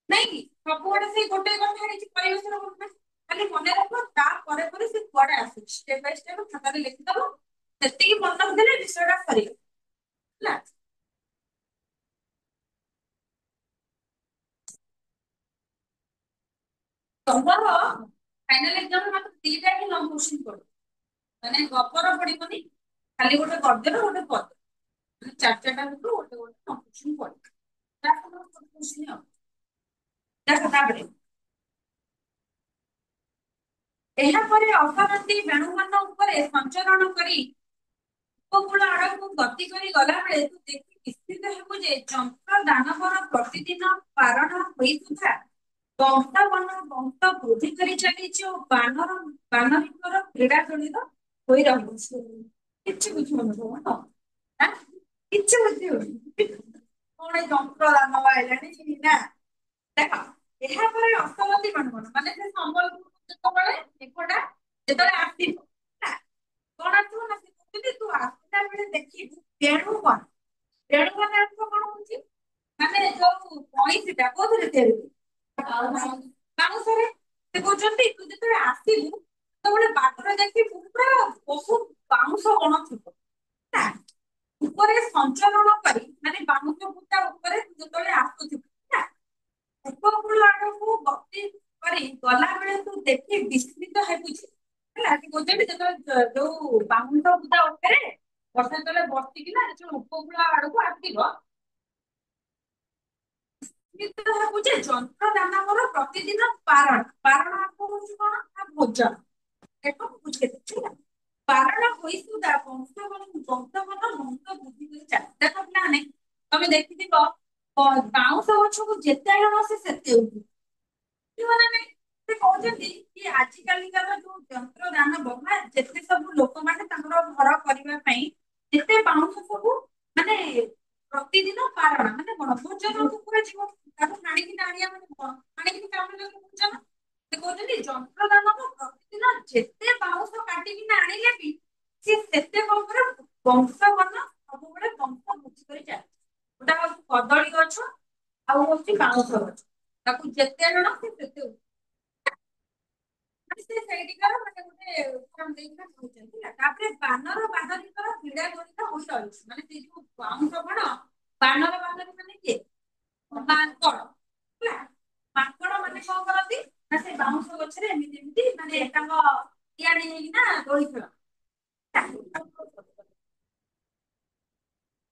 ନାଇଁ କି ସବୁଆଡେ ସେଇ ଗୋଟେ କଥା ହେଇଛି ପରିବେଶର ବର୍ଣ୍ଣନା, ଖାଲି ମନେ ରଖ ତାପରେ ପରେ ସେ କୁଆଡେ ଆସୁଛି ଷ୍ଟେପ ବାଇ ଷ୍ଟେପ ଖାତାରେ ଲେଖିଦବ, ସେତିକି ମନେ ରଖିଦେଲେ ବିଷୟଟା ସରିଗଲା ହେଲା। ତମର ଫାଇନାଲ ଏକ୍ସାମ ମାତ୍ର ଦିଟା ହିଁ ଲଙ୍ଗ କୋଶ୍ଚିନ୍ ପଡିବ, ମାନେ ଗପର ପଡିବନି, ଖାଲି ଗୋଟେ ଗଦ୍ୟର ଗୋଟେ ପଦ୍ୟ। ଚାରି ଚାରିଟା ଭିତରୁ ଗୋଟେ ଗୋଟେ କମ୍ପିଟିସନ ପଡେ। ଦେଖ ତାପରେ ଏହାପରେ ଅପରାଧୀ ବେଣୁମାନ ଉପରେ ସଞ୍ଚରଣ କରି ଉପକୂଳ ଆଡକୁ ଗତି କରି ଗଲାବେଳେ ତୁ ଦେଖି ନିଶ୍ଚିତ ହେବୁ ଯେ ଯନ୍ତ୍ର ଦାନବର ପ୍ରତିଦିନ ପାରଣ ହୋଇଥିବା ବଂଶ ବୃଦ୍ଧି କରି ଚାଲିଛି ଓ ବାନରୀଙ୍କର କ୍ରୀଡା ଜନିତ ହୋଇ ରହୁଛି। କିଛି ବୁଝିହଉନଥିବ ତ? ଆଁ? କିଛି ବୁଝିହଉନି। କଣ ଏଇ ଯନ୍ତ୍ର ଦାନବ ଆଇଲାଣି ନା? ଦେଖ ଏହାପରେ ଅସମତି ଗଣଗଣ ମାନେ ସେ ସମ୍ବଲପୁର ଯେତେବେଳେ ଏପଟା ଯେତେବେଳେ ଆସିବ ହେଲା, କଣ ଆସିବ ନା ସେ କହୁଛନ୍ତି ତୁ ଆସିଲା ବେଳେ ଦେଖିବୁ ବେଣୁ କଣ ବେଣୁ ମାନେ ଆସିବ କଣ ହଉଛି ମାନେ ଯୋଉ କଇଁଚିଟା କୋଉଥିରେ ତିଆରି ହୁଏ? ବାଉଁଶରେ। ସେ କହୁଛନ୍ତି ତୁ ଯେତେବେଳେ ଆସିବୁ ସେତେବେଳେ ବାଟରେ ଦେଖିବୁ ପୁରା ବହୁତ ବାଉଁଶ ବଣ ଥିବ ହେଲା। ଉପରେ ସଞ୍ଚରଣ କରି ମାନେ ବାଉଁଶ ବୁଦା ଉପରେ ଯେତେବେଳେ ଆସୁଥିବୁ ହେଲା, ଉପକୂଳ ଆଡକୁ ଗତି କରି ଗଲା ବେଳେ ତୁ ଦେଖି ବିସ୍ମିତ ହେବୁ ଯେ ହେଲା, ସେ କହୁଛନ୍ତି ଯେତେବେଳେ ଯୋଉ ବାଉଁଶ ବୁଦା ଉପରେ ବର୍ଷା ଯେତେବେଳେ ବର୍ଷିକିନା ଯେତେବେଳେ ଉପକୂଳ ଆଡକୁ ଆସିବ ବିସ୍ମିତ ହେବୁ ଯେ ଯନ୍ତ୍ର ଦାନବର ପ୍ରତିଦିନ ପାରଣ ପାରଣ ଅର୍ଥ ହଉଛି କଣ ନା ଭୋଜନ। ଦେଖ ମୁଁ ବୁଝେଇ ଦଉଛି ହେଲା। ପାରଣ ହୋଇ ସୁଦ୍ଧା ବଂଶବନ ବଂଶ ବୃଦ୍ଧି କରି ଚାଲେ। ଦେଖ ପିଲାମାନେ ତମେ ଦେଖିଥିବ ବାଉଁଶ ଗଛକୁ ଯେତେ ଆଣ ସେ ସେତେ ଉଠିବ। ଉଠିବ ନା ନାଇଁ? ସେ କହୁଛନ୍ତି କି ଆଜି କାଲିକାର ଯୋଉ ଯନ୍ତ୍ର ଦାନବ ବା ଯେତେ ସବୁ ଲୋକମାନେ ତାଙ୍କର ଘର କରିବା ପାଇଁ ଯେତେ ବାଉଁଶ ସବୁ ମାନେ ପ୍ରତିଦିନ ପାରଣ ମାନେ କଣ ଭୋଜନ କୁକୁଡ଼ା ଯିବ ତାକୁ ହାଣିକି ଆଣିବା ମାନେ କଣ ହାଣିକି କାମରେ ଭୋଜନ। ସେ କହୁଛନ୍ତି ଯନ୍ତ୍ର ଦାନବ ପ୍ରତିଦିନ ଯେତେ ବାଉଁଶ କାଟିକିନା ଆଣିଲେ ବି ସିଏ ସେତେ କଣ କରେ ବଂଶବନ ସବୁବେଳେ ବଂଶ ବୃଦ୍ଧି କରି ଚାଲେ। ଗୋଟା ହଉଛି କଦଳୀ ଗଛ ଆଉ ହଉଛି ବାଉଁଶ ଗଛ ତାକୁ ଯେତେ ଆଣ ସେ ସେତେ ମାନେ ସେ ସେଇଠିକାର ମାନେ ଗୋଟେ ଉଦାହରଣ ଦେଇକିନା କହୁଛନ୍ତି ହେଲା। ତାପରେ ବାନରଙ୍କର କ୍ରୀଡା ଜନିତ ହୋଇ ରହିଛି ମାନେ ସେ ଯୋଉ ବାଉଁଶ କଣ ବାନର ମାନେ କିଏ? ମାଙ୍କଡ ହେଲା। ମାଙ୍କଡ ମାନେ କଣ କରନ୍ତି ନା ସେ ବାଉଁଶ ଗଛରେ ଏମିତି ଏମିତି ମାନେ ତାଙ୍କ କିଆଣି ହେଇକିନା ଦୋଳି ଖେଳନ୍ତି।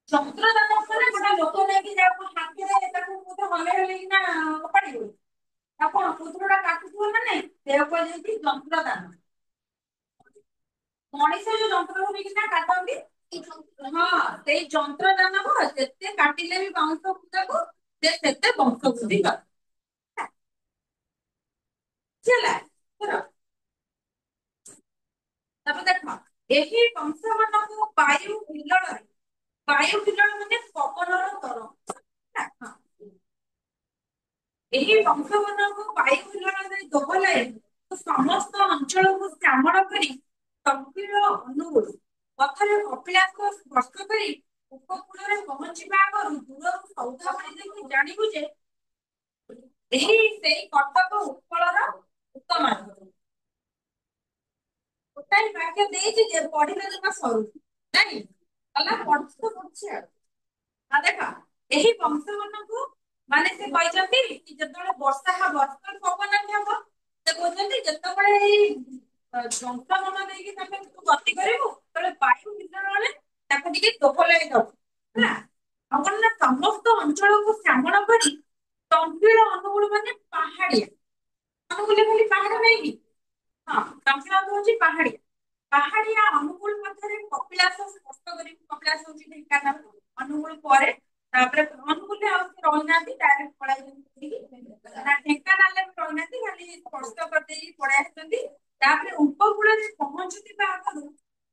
ଯନ୍ତ୍ର ଦାନ ମାନେ ଗୋଟେ ଲୋକ ନେଇକି ଯାହାକୁ ହାତରେ ତାକୁ ହଲେଇ ହଲେଇକିନା ଓପାଡିବ। ଆଉ କଣ ପତ୍ରଟା କାଟୁଥିବ ନା ନାଇଁ ସେଇଆକୁ କୁହାଯାଇଛି ଯନ୍ତ୍ର ଦାନ। ମଣିଷ ଯୋଉ ଯନ୍ତ୍ରକୁ ନେଇକିନା କାଟନ୍ତି ହଁ ସେଇ ଯନ୍ତ୍ର ଦାନବ ଯେତେ କାଟିଲେ ବି ବାଉଁଶ ବୁଦାକୁ ସେ ସେତେ ବଂଶ ବୃଦ୍ଧି କରେ। ବୁଝିହେଲା? ତାପରେ ଦେଖ ଏହି ବଂଶମାନଙ୍କୁ ବାୟୁ ହିଲ୍ଲୋଳରେ ବାୟୁ ହିଲ୍ଲୋଳ ମାନେ ପବନର ତରଙ୍ଗ ହେଲା। ହଁ। ଏହି ବଂଶମାନଙ୍କୁ ବାୟୁ ହିଲ୍ଲୋଳରେ ଦୋହଲାଇ ସମସ୍ତ ଅଞ୍ଚଳକୁ ଶ୍ୟାମଳ କରି କପିଳ ଅନୁଗୁଳ ପଥରେ କପିଳାସ ସ୍ପର୍ଶ କରି ଉପକୂଳରେ ପହଞ୍ଚିବା ଆଗରୁ ଦୂରରୁ ସୌଦାମିନୀ ଦେଖି ଜାଣିବୁ ଯେ ଏହି ସେଇ କଟକ ଉତ୍କଳର ଉତ୍ତମାର୍ଗ। ଗୋଟାଏ ବାକ୍ୟ ଦେଇଛି ଯେ ପଢିଲେ ଜମା ସରୁନି ନାଇଁ ଗଲା ପଢୁଛି ତ ପଢୁଛି ଆଉ। ହଁ ଦେଖ ଏହି ବଂଶମାନଙ୍କୁ ମାନେ ସେ କହିଛନ୍ତି କି ଯେତେବେଳେ ବର୍ଷା ହବ ସେତେବେଳେ ପବନ ବି ହବ। ସେ କହୁଛନ୍ତି ଯେତେବେଳେ ଏଇ ବଂଶବନ ଦେଇକି ତମେ ଗତି କରିବୁ ସେତେବେଳେ ବାୟୁ ହିଲ୍ଲୋଳରେ ତାକୁ ଟିକେ ଦୋହଲାଇ ଦବ ହେଲା। ଆଉ କଣ ନା ସମସ୍ତ ଅଞ୍ଚଳକୁ ଶ୍ୟାମଳ କରି ତମ୍ବିଳ ଅନୁଗୁଳ ମାନେ ପାହାଡିଆ ଅନୁଗୁଳରେ ଖାଲି ପାହାଡ ନାଇଁ କି? ହଁ ଦକ୍ଷିଣ ହଉଛି ପାହାଡିଆ। ପାହାଡିଆ ଅନୁଗୁଳ ମଧ୍ୟରେ କପିଳାସ ସ୍ପର୍ଶ କରିକି କପିଳାସ ହଉଛି ଢେଙ୍କାନାଳ ଅନୁଗୁଳ ପରେ ତାପରେ ଅନୁଗୁଳରେ ଆଉ ସେ ରହିନାହାନ୍ତି ଡାଇରେକ୍ଟ ପଳେଇଛନ୍ତି ଢେଙ୍କାନାଳରେ ବି ରହିନାହାନ୍ତି ଖାଲି ସ୍ପର୍ଶ କରିଦେଇକି ପଳେଇ ଆସିଛନ୍ତି। ତାପରେ ଉପକୂଳରେ ପହଞ୍ଚୁଥିବା ଆଗରୁ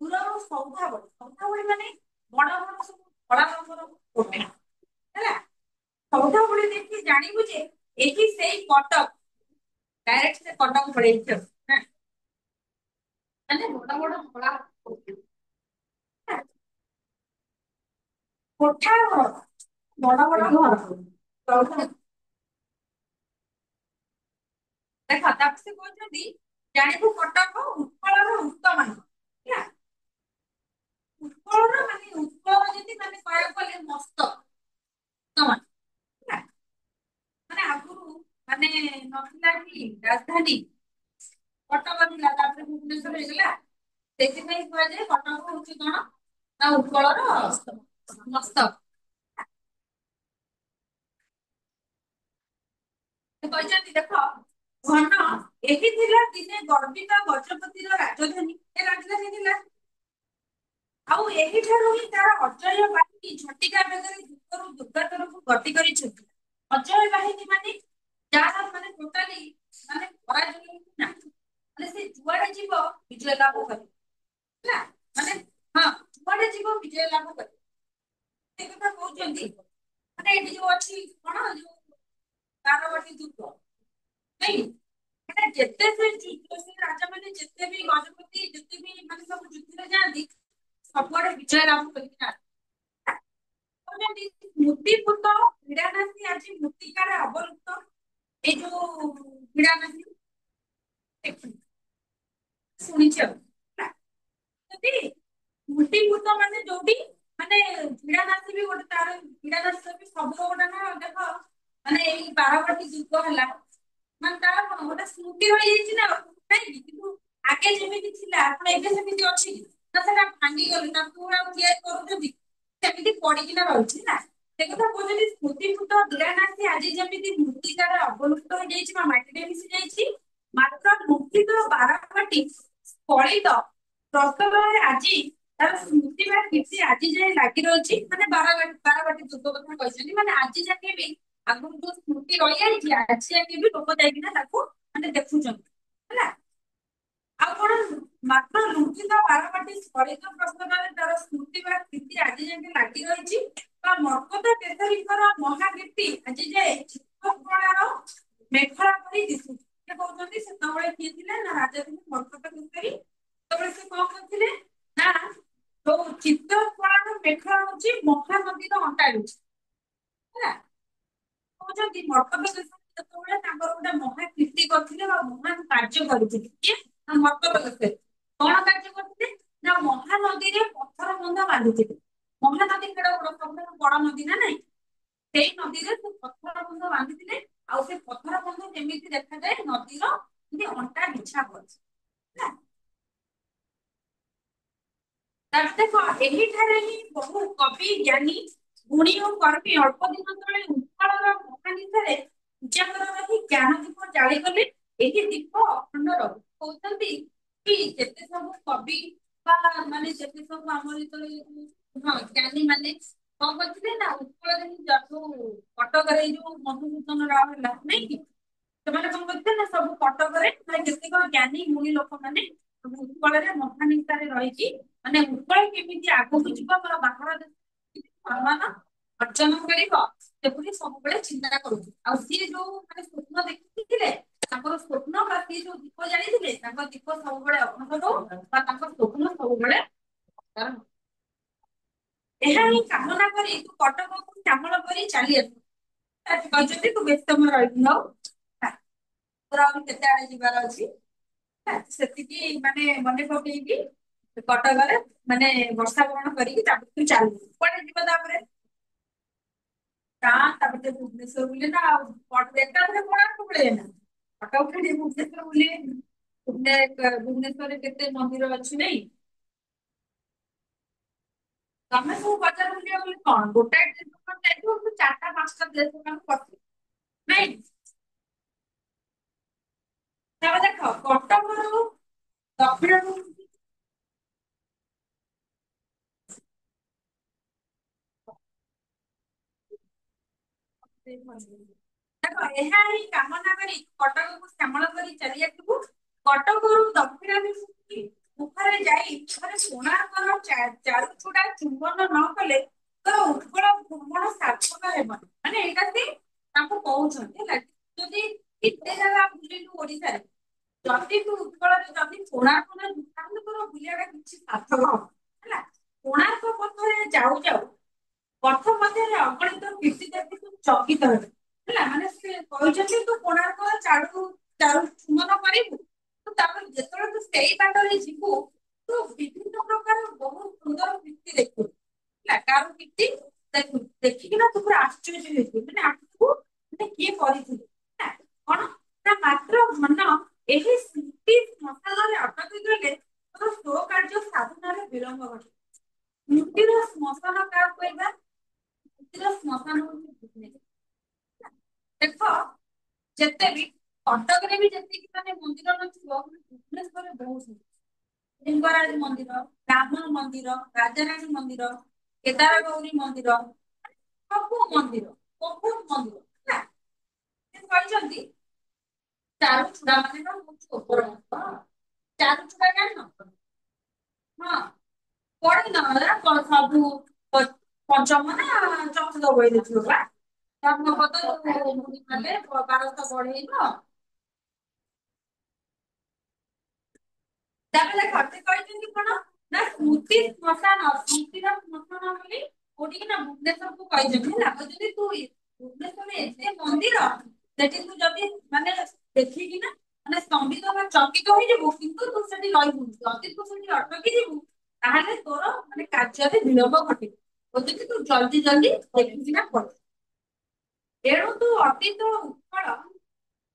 ଦୂରରୁ ସୌଦାବଳି ମାନେ ବଡ ବଡ ସବୁ ଧଳା ରଙ୍ଗର କୋଠା ହେଲା। ସୌଦାବଳି ଦେଖି ଜାଣିବୁ ଯେ ଏହି ସେଇ କଟକ ଡାଇରେକ୍ଟ ସେ କଟକ ପଳେଇଛି ଆଉ। ମାନେ ବଡ ବଡ ଧଳା କୋଠା କୋଠା ଘର ବଡ ବଡ ଘର ସବୁ। ଦେଖ ତାକୁ ସେ କହୁଛନ୍ତି ଜାଣିବୁ କଟକ ଉତ୍କଳର ଉତ୍ତମ ହେଲା। ଉତ୍କଳର ମାନେ ଉତ୍କଳର ଯେମିତି ମାନେ କହିବାକୁ ଗଲେ ମସ୍ତ ଉତ୍ତମ ହେଲା। ମାନେ ଆଗରୁ ମାନେ ନଥିଲା କି ରାଜଧାନୀ କଟକ ଥିଲା ତାପରେ ଭୁବନେଶ୍ୱର ହେଇଗଲା। ସେଥିପାଇଁ କୁହାଯାଏ କଟକ ହଉଛି କଣ ନା ଉତ୍କଳର ମସ୍ତକ ସେ କହିଛନ୍ତି ଦେଖ ଘନ ଏହି ଥିଲା ଦିନେ ଗର୍ବିତ ଗଜପତିର ରାଜଧାନୀ ଏ ରାଜଧାନୀ ଥିଲା ଆଉ ଏହିଠାରୁ ହିଁ ତାର ଅଜୟ ବାହିନୀ ଝଟିକା ବେଗରେ ଦୁର୍ଗରୁ ଦୁର୍ଗାତରକୁ ଗତି କରିଛନ୍ତି। ଅଜୟ ବାହିନୀ ମାନେ ଯାହାର ମାନେ ଟୋଟାଲି ମାନେ ପରାଜୟ ନାହିଁ ମାନେ ସେ ଯୁଆଡେ ଯିବ ବିଜୟ ଲାଭ କରିବ ହେଲା ମାନେ ହଁ ଯୁଆଡେ ଯିବ ବିଜୟ ଲାଭ କରିବ ସେ କଥା କହୁଛନ୍ତି ମାନେ ଏଠି ଯୋଉ ଅଛି କଣ ଯୋଉ ବାରବାଟୀ ଯୁଦ୍ଧ ନାଇଁ ମାନେ ଯେତେ ସେ ରାଜା ମାନେ ଯେତେ ବି ଗଜପତି ଯେତେ ବି ମାନେ ସବୁ ଯୁଦ୍ଧରେ ଯାଆନ୍ତି ସବୁଆଡେ ବିଜୟ ଲାଭ କରିକି ଆସନ୍ତି। ମୂର୍ତ୍ତିପୁତ କ୍ରୀଡାନାସୀ ଆଜି ମୃତ୍ତିକାରେ ଅବରୁଦ୍ଧ ଏଇ ଯୋଉ କ୍ରୀଡାନାସୀ ଶୁଣିଛ ହେଲା ଯଦି ମୂର୍ତ୍ତିଭୂତ ମାନେ ଯୋଉଠି ମାନେ କ୍ରୀଡାନାସୀ ବି ଗୋଟେ ତାର କ୍ରୀଡାନାସୀ ବି ସବୁ ଗୋଟେ ନା ଦେଖ ମାନେ ଏଇ ବାରବାଟୀ ଯୁଦ୍ଧ ହେଲା ମାନେ ତାର କଣ ଗୋଟେ ସ୍ମୃତି ରହିଯାଇଛି ନା ନାଇଁ କିନ୍ତୁ ଆଗେ ଯେମିତି ଥିଲା ଆପଣ ଏବେ ସେମିତି ଅଛି କି? ନା ସେଟା ଭାଙ୍ଗିଗଲେ ତାକୁ ଆଉ ତିଆରି କରୁଛନ୍ତି ସେମିତି ପଡିକିନା ରହିଛି ନା ସେ କଥା କହୁଛନ୍ତି ସ୍ମୃତିଭୂତ କ୍ରୀଡାନାସୀ ଆଜି ଯେମିତି ମୃତ୍ତିକାରେ ଅବଲୁପ୍ତ ହେଇଯାଇଛି ବା ମାଟିରେ ମିଶି ଯାଇଛି ମାତ୍ର ମୂର୍ତ୍ତିର ବାରବାଟୀ ଫଳିତ ପ୍ରସବରେ ଆଜି ତାର ସ୍ମୃତି ବା କୀର୍ତ୍ତି ଆଜି ଯାଏ ଲାଗି ରହିଛି ମାନେ ବାରବାଟୀ ଯୁଗ କଥା କହିଛନ୍ତି ମାନେ ଆଜି ଯାକେ ବି ଆଗରୁ ଯୋଉ ସ୍ମୃତି ରହିଯାଇଛି ଆଜି ଯାକେ ବି ଲୋକ ଯାଇକିନା ତାକୁ ମାନେ ଦେଖୁଛନ୍ତି ହେଲା ଆଉ କଣ ମାତ୍ର ଲୁଣ୍ଠିତ ବାରବାଟୀ ସ୍ଫଳିତ ପ୍ରସବରେ ତାର ସ୍ମୃତି ବା କୀର୍ତ୍ତି ଆଜି ଯାକେ ଲାଗି ରହିଛି ବା ମର୍କତ କେଶରୀଙ୍କର ମହାକୀର୍ତ୍ତି ଆଜି ଯାଏ ଚିତ୍ରକଳାର ମେଖଳା ପରି ଦିଶୁଛି ସେ କହୁଛନ୍ତି ସେତେବେଳେ କିଏ ଥିଲେ ନା ରାଜା ଥିଲେ ମର୍କତ କେଶରୀ ସେତେବେଳେ ସେ କଣ କରିଥିଲେ ନା ଯୋଉ ଚିତ୍ରକଳାର ମେଖଳା ହଉଛି ମହାନଦୀର ଅଣ୍ଟା ଅଛି ହେଲା କହୁଛନ୍ତି ମର୍କତ କେଶରୀ ଯେତେବେଳେ ତାଙ୍କର ଗୋଟେ ମହା କୀର୍ତ୍ତି କରିଥିଲେ ବା ମହାନ କାର୍ଯ୍ୟ କରିଥିଲେ କିଏ ନା ମର୍କତ କେଶରୀ କଣ କାର୍ଯ୍ୟ କରିଥିଲେ ନା ମହାନଦୀରେ ପଥର ବନ୍ଧ ବାନ୍ଧିଥିଲେ ମହାନଦୀ କେଡ ବଡ ସବୁଠାରୁ ବଡ ନଦୀ ନା ନାଇଁ ସେଇ ନଦୀରେ ସେ ପଥର ବନ୍ଧ ବାନ୍ଧିଥିଲେ ଆଉ ସେ ପଥର ବନ୍ଧ କେମିତି ଦେଖାଯାଏ ନଦୀର ଯେମିତି ଅଣ୍ଟା ବିଛା କରିଛି ହେଲା ତାପରେ ଦେଖ ଏହିଠାରେ ହିଁ ବହୁ କବି ଜ୍ଞାନୀ ଗୁଣୀ ଓ କର୍ମୀ ଅଳ୍ପ ଦିନ ତଳେ ଉତ୍କଳର ମହାନିଶାରେ ଉଜାଗର ରହି ଜ୍ଞାନ ଦୀପ ଜାଳିଗଲେ ଏହି ଦୀପ ଅଖଣ୍ଡ ରହୁ କହୁଛନ୍ତି କି ଯେତେ ସବୁ କବି ବା ମାନେ ଯେତେ ସବୁ ଆମର ଯେତେବେଳେ ହଁ ଜ୍ଞାନୀ ମାନେ କଣ କରିଥିଲେ ନା ଉତ୍କଳରେ ଯୋଉ କଟକରେ ଏଇ ଯୋଉ ମଧୁସୂଦନ ରାଉ ହେଲା ନାଇଁ କି ସେମାନେ କଣ କରିଥିଲେ ନା ସବୁ କଟକରେ ମାନେ ଯେତିକ ଜ୍ଞାନୀ ଗୁଣୀ ଲୋକମାନେ ସବୁ ଉତ୍କଳରେ ମହାନିଶାରେ ରହିକି ମାନେ ଉତ୍କଳ କେମିତି ଆଗକୁ ଯିବ ବା ବାହାର ଦେଶ ସମ୍ମାନ ଅର୍ଜନ କରିବ ସେଭଳି ସବୁବେଳେ ଚିନ୍ତା କରୁଛି ଆଉ ସିଏ ଯୋଉ ମାନେ ସ୍ୱପ୍ନ ଦେଖିଥିଲେ ତାଙ୍କର ସ୍ୱପ୍ନ ବା ସିଏ ଯୋଉ ଦୀପ ଜାଳିଥିଲେ ତାଙ୍କ ଦୀପ ସବୁବେଳେ ଅଖଣ୍ଡ ରହୁ ବା ତାଙ୍କ ସ୍ୱପ୍ନ ସବୁବେଳେ ସାକାର ହଉ। ଏହା ହିଁ କାମନା କରି ତୁ କଟକକୁ ଶ୍ୟାମଳ କରି ଚାଲି ଆସୁ କହିଛନ୍ତି ତୁ ବେଶ ସମୟ ରହିବୁ ହଉ ତୋର ଆହୁରି କେତେ ଆଡେ ଯିବାର ଅଛି ସେତିକି ମାନେ ମନେ ପକେଇକି କଟକରେ ମାନେ ବର୍ଷା ବରଣ କରିକି ତାପରେ ତୁ ଚାଲିବୁ କୁଆଡେ ଯିବ ତାପରେ ତାପରେ ଭୁବନେଶ୍ୱର ବୁଲେ ନା ଆଉ ଏକାଥରେ କୋଣାର୍କ ପଳେଇବେ ନା କଟକ ଖାଲି ଭୁବନେଶ୍ୱର ବୁଲିବେନି ଭୁବନେଶ୍ୱରରେ କେତେ ମନ୍ଦିର ଅଛି ନାଇଁ ତମେ ସବୁ ବଜାର ବୁଲିବ ବୋଲି କଣ ଗୋଟାଏ ଡ୍ରେସ ଦୋକାନ ଯାଇଥିବ କିନ୍ତୁ ଚାରିଟା ପାଞ୍ଚଟା ଡ୍ରେସ ଦୋକାନ ପଶିବ ନାଇଁ ତାପରେ ଦେଖ କଟକରୁ ଦକ୍ଷିଣକୁ ଦେଖ ଏହା ହିଁ କାମନା କରି କଟକକୁ ଶ୍ୟାମଳ କରି ଚାଲି ଆସିବୁ କଟକରୁ ଦକ୍ଷିଣାଭିମୁଖୀ ମୁଖରେ ଯାଇ ମାନେ କୋଣାର୍କର ଚାରୁଚୂଡା ଚୁମ୍ବନ ନ କଲେ ତ ଉତ୍କଳ ଭ୍ରମଣ ସାର୍ଥକ ହେବନି ମାନେ ଏଇଟା ସେ ତାଙ୍କୁ କହୁଛନ୍ତି ହେଲା ଯଦି ଏତେ ଜାଗା ବୁଲିଲୁ ଓଡିଶାରେ ଯଦି ତୁ ଉତ୍କଳରେ ଯଦି କୋଣାର୍କ ନ ଯିବୁ ତାହେଲେ ତୋର ବୁଲିବାଟା କିଛି ସାର୍ଥକ ହବନି ହେଲା କୋଣାର୍କ ପଥରେ ଯାଉ ଯାଉ ପଥ ମଧ୍ୟରେ ଅଗଣିତ କୀର୍ତ୍ତି ଦେଖି ତୁ ଚକିତ ହେବୁ ହେଲା ମାନେ ସେ କହିଛନ୍ତି ତୁ କୋଣାର୍କ ଚାରୁ ଚୁମ୍ବନ କରିବୁ ତୁ ତାପରେ ଯେତେବେଳେ ତୁ ସେଇ ବାଟରେ ଯିବୁ ତୁ ବିଭିନ୍ନ ପ୍ରକାର ବହୁତ ସୁନ୍ଦର କୀର୍ତ୍ତି ଦେଖିବୁ ହେଲା କାର କୀର୍ତ୍ତି ଦେଖିକିନା ତୁ ପୁରା ଆଶ୍ଚର୍ଯ୍ୟ ହେଇଯିବୁ ମାନେ ଆଖିବୁ ମାନେ କିଏ କରିଥିବେ ହେଲା କଣ ନା ମାତ୍ର ଧନ ଏହି ସ୍ମୃତି ଶ୍ମଶାନରେ ଅଟକି ଗଲେ ତୋର ସ୍ୱ କାର୍ଯ୍ୟ ସାଧନାରେ ବିଳମ୍ବ ଘଟେ ସ୍ମୃତିର ଶ୍ମଶାନ କାହାକୁ କହିବା ଯେତେ ବି କଟକରେ ବି ଯେତିକି ମାନେ ମନ୍ଦିର ନଥିବ ଭୁବନେଶ୍ୱରରେ ବହୁତ। ଲିଙ୍ଗରାଜ ମନ୍ଦିର, ରାମ ମନ୍ଦିର, ରାଜାରାଣୀ ମନ୍ଦିର, କେଦାର ଗୌରୀ ମନ୍ଦିର, ସବୁ ମନ୍ଦିର, ବହୁତ ମନ୍ଦିର ହେଲା। ସେ କହିଛନ୍ତି ଚାରୁଚୂଡା ମାନେ କଣ ହଉଛି ଉପର ମୁଣ୍ଡ। ଚାରୁଚୂଡା ଜାଣିନ? ହଁ ପଢିନ ନା ସବୁ ପଞ୍ଚମ ନା ଚତୁର୍ଥ ବହିରେ ଥିବ ବା। ଧର୍ମପଦ ମାନେ ବାରଶହ ବଢେଇବ। ତାପରେ ଦେଖ ସେ କହିଛନ୍ତି କଣ ନା ସ୍ମୃତି ଶ୍ମଶାନ, ସ୍ମୃତିର ଶ୍ମଶାନ ବୋଲି କୋଉଠିକି ନା ଭୁବନେଶ୍ୱରକୁ କହିଛନ୍ତି ହେଲା। ଆଉ ଯଦି ତୁ ଭୁବନେଶ୍ୱରରେ ଏତେ ମନ୍ଦିର ସେଠି ତୁ ଯଦି ମାନେ ଦେଖିକି ନା ମାନେ ସ୍ତମ୍ଭିତ ବା ଚକିତ ହେଇଯିବୁ କିନ୍ତୁ ତୁ ସେଠି ରହିବୁନି। ଯଦି ତୁ ସେଠି ଅଟକି ଯିବୁ ତାହେଲେ ତୋର ମାନେ କାର୍ଯ୍ୟରେ ବିଳମ୍ବ ଘଟିବ। କହୁଛନ୍ତି ତୁ ଜଲ୍ଦି ଜଲ୍ଦି ଦେଖିକିନା ପଳ। ଏଣୁ ତୁ ଅତୀତ ଉତ୍କଳ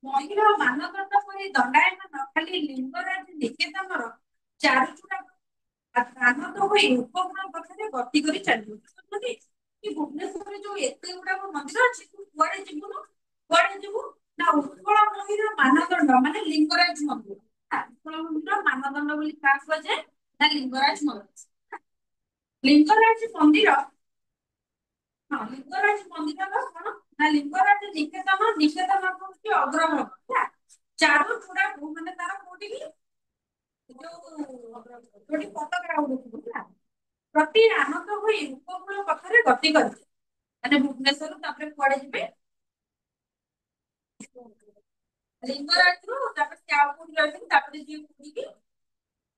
ମହିର ମାନଦଣ୍ଡ ପରି ଦଣ୍ଡାୟମାନ ଖାଲି ଲିଙ୍ଗରାଜ ନିକେତନର ଚାରୁଚୂଡା ଆନନ୍ଦ ହୋଇ ଉପଗୁଣ ପଥରେ ଗତି କରି ଚାଲିବୁ। କି ଭୁବନେଶ୍ୱରରେ ଯୋଉ ଏତେ ଗୁଡାକ ମନ୍ଦିର ଅଛି ତୁ କୁଆଡେ ଯିବୁନୁ? କୁଆଡେ ଯିବୁ ନା ଉତ୍କଳ ମହିର ମାନଦଣ୍ଡ ମାନେ ଲିଙ୍ଗରାଜ ମନ୍ଦିର। ଉତ୍କଳ ମନ୍ଦିର ମାନଦଣ୍ଡ ବୋଲି କାହାକୁ କୁହାଯାଏ? ନା ଲିଙ୍ଗରାଜ ମନ୍ଦିର। ଲିଙ୍ଗରାଜ ମନ୍ଦିର ହଁ ଲିଙ୍ଗରାଜ ମନ୍ଦିରର କଣ ନା ଲିଙ୍ଗରାଜ ନିକେତନ, ନିକେତନ ହଉଛି ଅଗ୍ରଭାଗ ହେଲା। ଚାରୁଚୂଡାକୁ ମାନେ ତାର କୋଉଠିକି ଯୋଉ ଯୋଉଠି ପତାକା ଉଡୁଥିବ ହେଲା। ପ୍ରତି ଆନନ୍ଦ ହୋଇ ଉପକୂଳ ପଥରେ ଗତି କରିଛି। ମାନେ ଭୁବନେଶ୍ୱରରୁ ତାପରେ କୁଆଡେ ଯିବେ? ଲିଙ୍ଗରାଜରୁ ତାପରେ ସେ ଆଉ କୋଉଠି ରହିଛନ୍ତି ତାପରେ ଯିବେ କୋଉଠିକି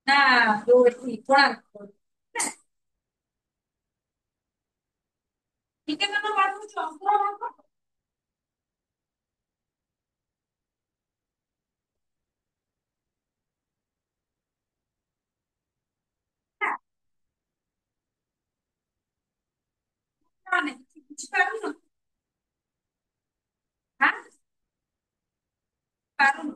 ନା ଯୋଉ ଏଠି କୋଣାର୍କ। ନିକେତନ ମାନେ ହଉଛି ଅଗ୍ରଭାଗ। ମାନେ ବୁଝିପାରୁନ? ଆଁ ପାରୁନ?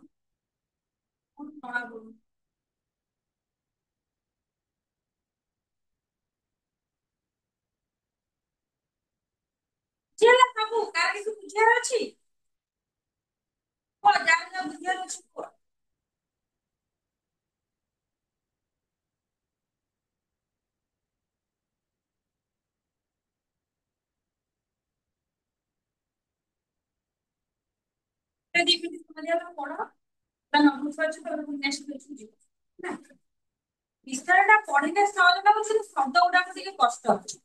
ବୁଝିହେଲା ସବୁ କାହାର କିଛି ବୁଝିବାର ଅଛି? କୁହ ଯାହାର ଯାହାର ବୁଝିବାର ଅଛି କୁହ। ଦି ମିନିଟ୍ ସମୟ ପଢ ତା ନମ୍ବର ଅଛି ତାପରେ ପୁଣି ନେକ୍ସଟ ପେଜକୁ ଯିବ ହେଲା। ବିଷୟଟା ପଢିଲେ ସହଜ ଲାଗୁଛି କିନ୍ତୁ ଶବ୍ଦ ଗୁଡାକ ଟିକେ କଷ୍ଟ ଅଛି।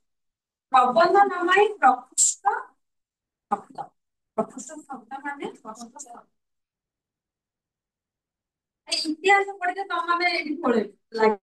ପ୍ରବନ୍ଧ ନମାଇ ପ୍ରକୃଷ୍ଟ ଶବ୍ଦ। ପ୍ରକୃଷ୍ଟ ଶବ୍ଦ ମାନେ ସ୍ପଷ୍ଟ ଶବ୍ଦ। ଏ ଇତିହାସ ପଢିଲେ ତମେ ଏଇଠି ପଳେଇବ।